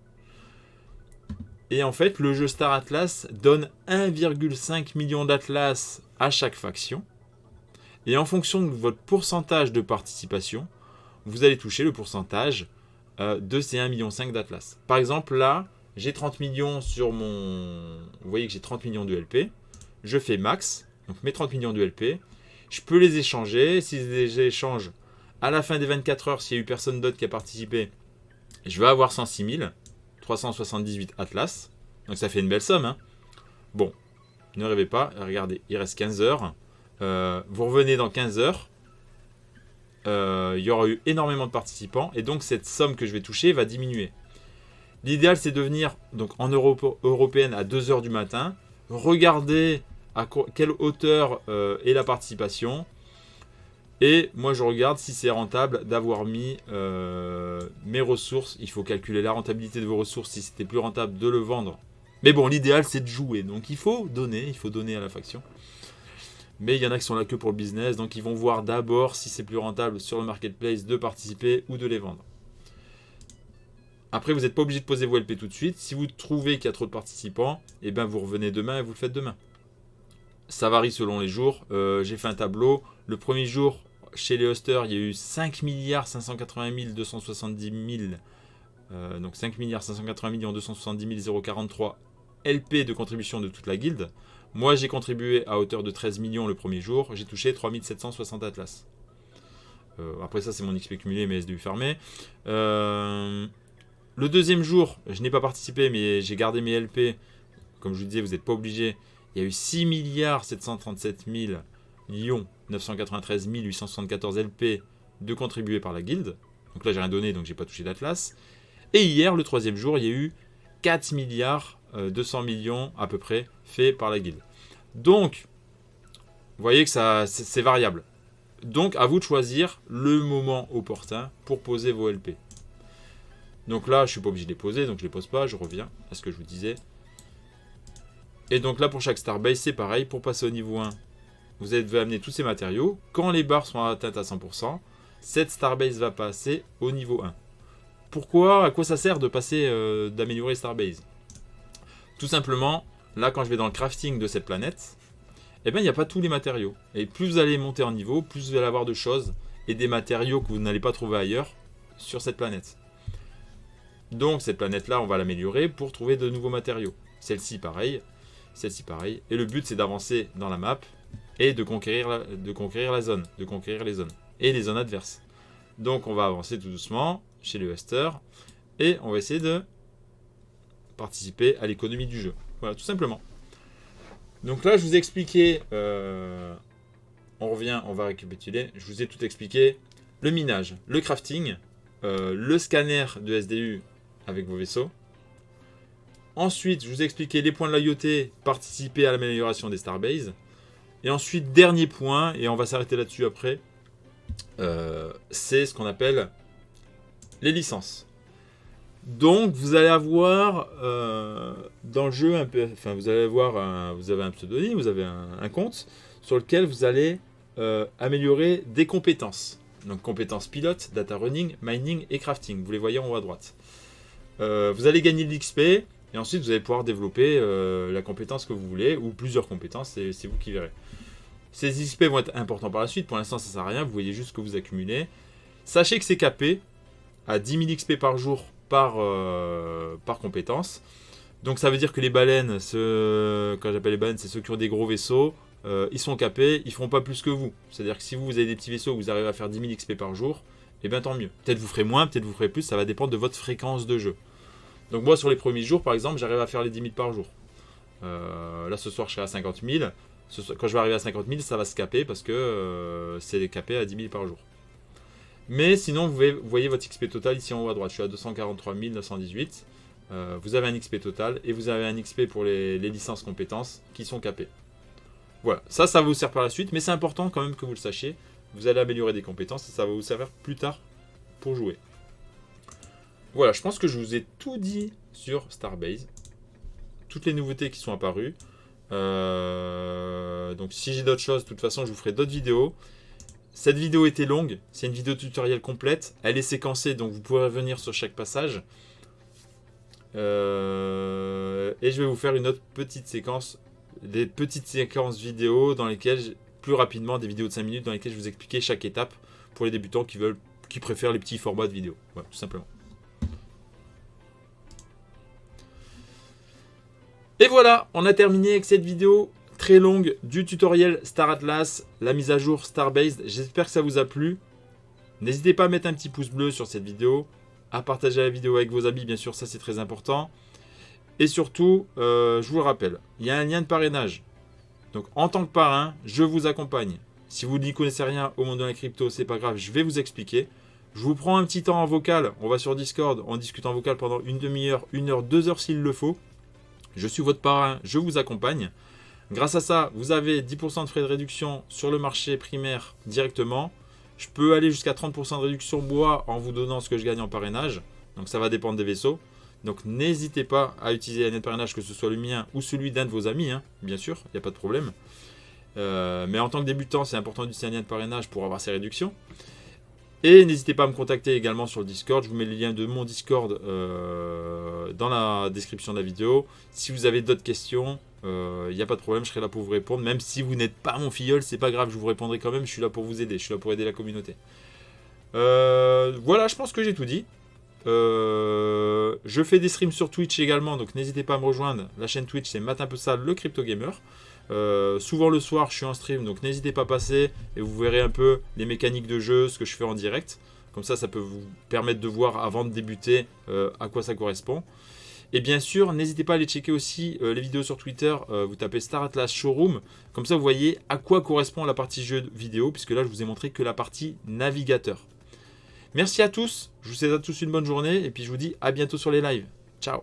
Et en fait, le jeu Star Atlas donne 1,5 million d'Atlas à chaque faction. Et en fonction de votre pourcentage de participation, vous allez toucher le pourcentage de ces 1,5 million d'Atlas. Par exemple, là, j'ai 30 millions sur mon... Vous voyez que j'ai 30 millions de LP. Je fais max, donc mes 30 millions de LP. Je peux les échanger. Si je les échange à la fin des 24 heures, s'il n'y a eu personne d'autre qui a participé, je vais avoir 106 378 Atlas. Donc ça fait une belle somme. Hein. Bon, ne rêvez pas. Regardez, il reste 15 heures. Vous revenez dans 15 heures. Il y aura eu énormément de participants. Et donc cette somme que je vais toucher va diminuer. L'idéal, c'est de venir donc, en européenne à 2 heures du matin. Regardez à quelle hauteur est la participation. Et moi, je regarde si c'est rentable d'avoir mis mes ressources. Il faut calculer la rentabilité de vos ressources, si c'était plus rentable de le vendre. Mais bon, l'idéal, c'est de jouer. Donc, il faut donner à la faction. Mais il y en a qui sont là que pour le business. Donc, ils vont voir d'abord si c'est plus rentable sur le marketplace de participer ou de les vendre. Après, vous n'êtes pas obligé de poser vos LP tout de suite. Si vous trouvez qu'il y a trop de participants, eh ben, vous revenez demain et vous le faites demain. Ça varie selon les jours. J'ai fait un tableau. Le premier jour, chez les hosters, il y a eu 5 580 270 000, donc 5 580 270 043 LP de contribution de toute la guilde. Moi, j'ai contribué à hauteur de 13 millions le premier jour. J'ai touché 3 760 Atlas. Après ça, c'est mon XP cumulé, mes SDU fermés. Le deuxième jour, je n'ai pas participé, mais j'ai gardé mes LP. Comme je vous disais, vous n'êtes pas obligé. Il y a eu 6 737 993 874 LP de contribués par la guilde. Donc là, j'ai rien donné, donc j'ai pas touché d'Atlas. Et hier, le troisième jour, il y a eu 4 200 millions à peu près faits par la guilde. Donc, vous voyez que c'est variable. Donc, à vous de choisir le moment opportun pour poser vos LP. Donc là, je ne suis pas obligé de les poser, donc je ne les pose pas. Je reviens à ce que je vous disais. Et donc là, pour chaque Starbase, c'est pareil. Pour passer au niveau 1, vous devez amener tous ces matériaux. Quand les barres sont atteintes à 100%, cette Starbase va passer au niveau 1. Pourquoi? À quoi ça sert de passer, d'améliorer Starbase? Tout simplement, là, quand je vais dans le crafting de cette planète, eh bien, il n'y a pas tous les matériaux. Et plus vous allez monter en niveau, plus vous allez avoir de choses et des matériaux que vous n'allez pas trouver ailleurs sur cette planète. Donc, cette planète-là, on va l'améliorer pour trouver de nouveaux matériaux. Celle-ci, pareil. Celle-ci, pareil. Et le but, c'est d'avancer dans la map et de conquérir la zone, de conquérir les zones et les zones adverses. Donc, on va avancer tout doucement chez le Huster et on va essayer de participer à l'économie du jeu. Voilà, tout simplement. Donc là, je vous ai expliqué, on revient, on va récapituler, je vous ai tout expliqué, le minage, le crafting, le scanner de SDU avec vos vaisseaux. Ensuite, je vous ai expliqué les points de loyauté, participer à l'amélioration des Starbase. Et ensuite, dernier point, et on va s'arrêter là-dessus après, c'est ce qu'on appelle les licences. Donc, vous allez avoir dans le jeu, vous allez avoir vous avez un pseudonyme, vous avez un compte sur lequel vous allez améliorer des compétences. Donc, compétences pilote, data running, mining et crafting. Vous les voyez en haut à droite. Vous allez gagner de l'XP et ensuite vous allez pouvoir développer la compétence que vous voulez ou plusieurs compétences, c'est vous qui verrez. Ces XP vont être importants par la suite. Pour l'instant, ça ne sert à rien. Vous voyez juste ce que vous accumulez. Sachez que c'est capé à 10 000 XP par jour par compétence. Donc ça veut dire que les baleines, quand j'appelle les baleines, c'est ceux qui ont des gros vaisseaux. Ils sont capés, ils ne feront pas plus que vous. C'est-à-dire que si vous avez des petits vaisseaux, vous arrivez à faire 10 000 XP par jour, et bien tant mieux. Peut-être vous ferez moins, peut-être vous ferez plus, ça va dépendre de votre fréquence de jeu. Donc moi sur les premiers jours par exemple, j'arrive à faire les 10 000 par jour. Là ce soir je serai à 50 000. Quand je vais arriver à 50 000, ça va se caper parce que c'est capé à 10 000 par jour. Mais sinon vous voyez votre XP total ici en haut à droite. Je suis à 243 918. Vous avez un XP total et vous avez un XP pour les licences compétences qui sont capées. Voilà, ça vous sert par la suite, mais c'est important quand même que vous le sachiez. Vous allez améliorer des compétences et ça va vous servir plus tard pour jouer. Voilà, je pense que je vous ai tout dit sur Starbase. Toutes les nouveautés qui sont apparues. Donc si j'ai d'autres choses, de toute façon je vous ferai d'autres vidéos. Cette vidéo était longue, c'est une vidéo tutoriel complète. Elle est séquencée, donc vous pourrez revenir sur chaque passage. Et je vais vous faire une autre petite séquence, des petites séquences vidéo dans lesquelles, plus rapidement, des vidéos de 5 minutes dans lesquelles je vais vous expliquer chaque étape pour les débutants qui préfèrent les petits formats de vidéo. Voilà, tout simplement. Et voilà, on a terminé avec cette vidéo très longue du tutoriel Star Atlas, la mise à jour Starbase. J'espère que ça vous a plu. N'hésitez pas à mettre un petit pouce bleu sur cette vidéo, à partager la vidéo avec vos amis, bien sûr, ça c'est très important. Et surtout, je vous le rappelle, il y a un lien de parrainage. Donc en tant que parrain, je vous accompagne. Si vous n'y connaissez rien au monde de la crypto, c'est pas grave, je vais vous expliquer. Je vous prends un petit temps en vocal, on va sur Discord, on discute en vocal pendant une demi-heure, 1 heure, 2 heures s'il le faut. Je suis votre parrain, je vous accompagne. Grâce à ça, vous avez 10% de frais de réduction sur le marché primaire directement. Je peux aller jusqu'à 30% de réduction bois en vous donnant ce que je gagne en parrainage. Donc ça va dépendre des vaisseaux. Donc n'hésitez pas à utiliser un lien de parrainage, que ce soit le mien ou celui d'un de vos amis, hein, bien sûr, il n'y a pas de problème. Mais en tant que débutant, c'est important d'utiliser un lien de parrainage pour avoir ces réductions. Et n'hésitez pas à me contacter également sur le Discord. Je vous mets le lien de mon Discord dans la description de la vidéo. Si vous avez d'autres questions, il n'y a pas de problème, je serai là pour vous répondre. Même si vous n'êtes pas mon filleul, c'est pas grave, je vous répondrai quand même. Je suis là pour vous aider, je suis là pour aider la communauté. Voilà, je pense que j'ai tout dit. Je fais des streams sur Twitch également, donc n'hésitez pas à me rejoindre. La chaîne Twitch, c'est Matin Pessal, le Crypto Gamer. Souvent le soir, je suis en stream, donc n'hésitez pas à passer et vous verrez un peu les mécaniques de jeu, ce que je fais en direct. Comme ça peut vous permettre de voir avant de débuter à quoi ça correspond. Et bien sûr, n'hésitez pas à aller checker aussi les vidéos sur Twitter. Vous tapez Star Atlas Showroom. Comme ça, vous voyez à quoi correspond la partie jeu vidéo, puisque là, je vous ai montré que la partie navigateur. Merci à tous. Je vous souhaite à tous une bonne journée. Et puis, je vous dis à bientôt sur les lives. Ciao.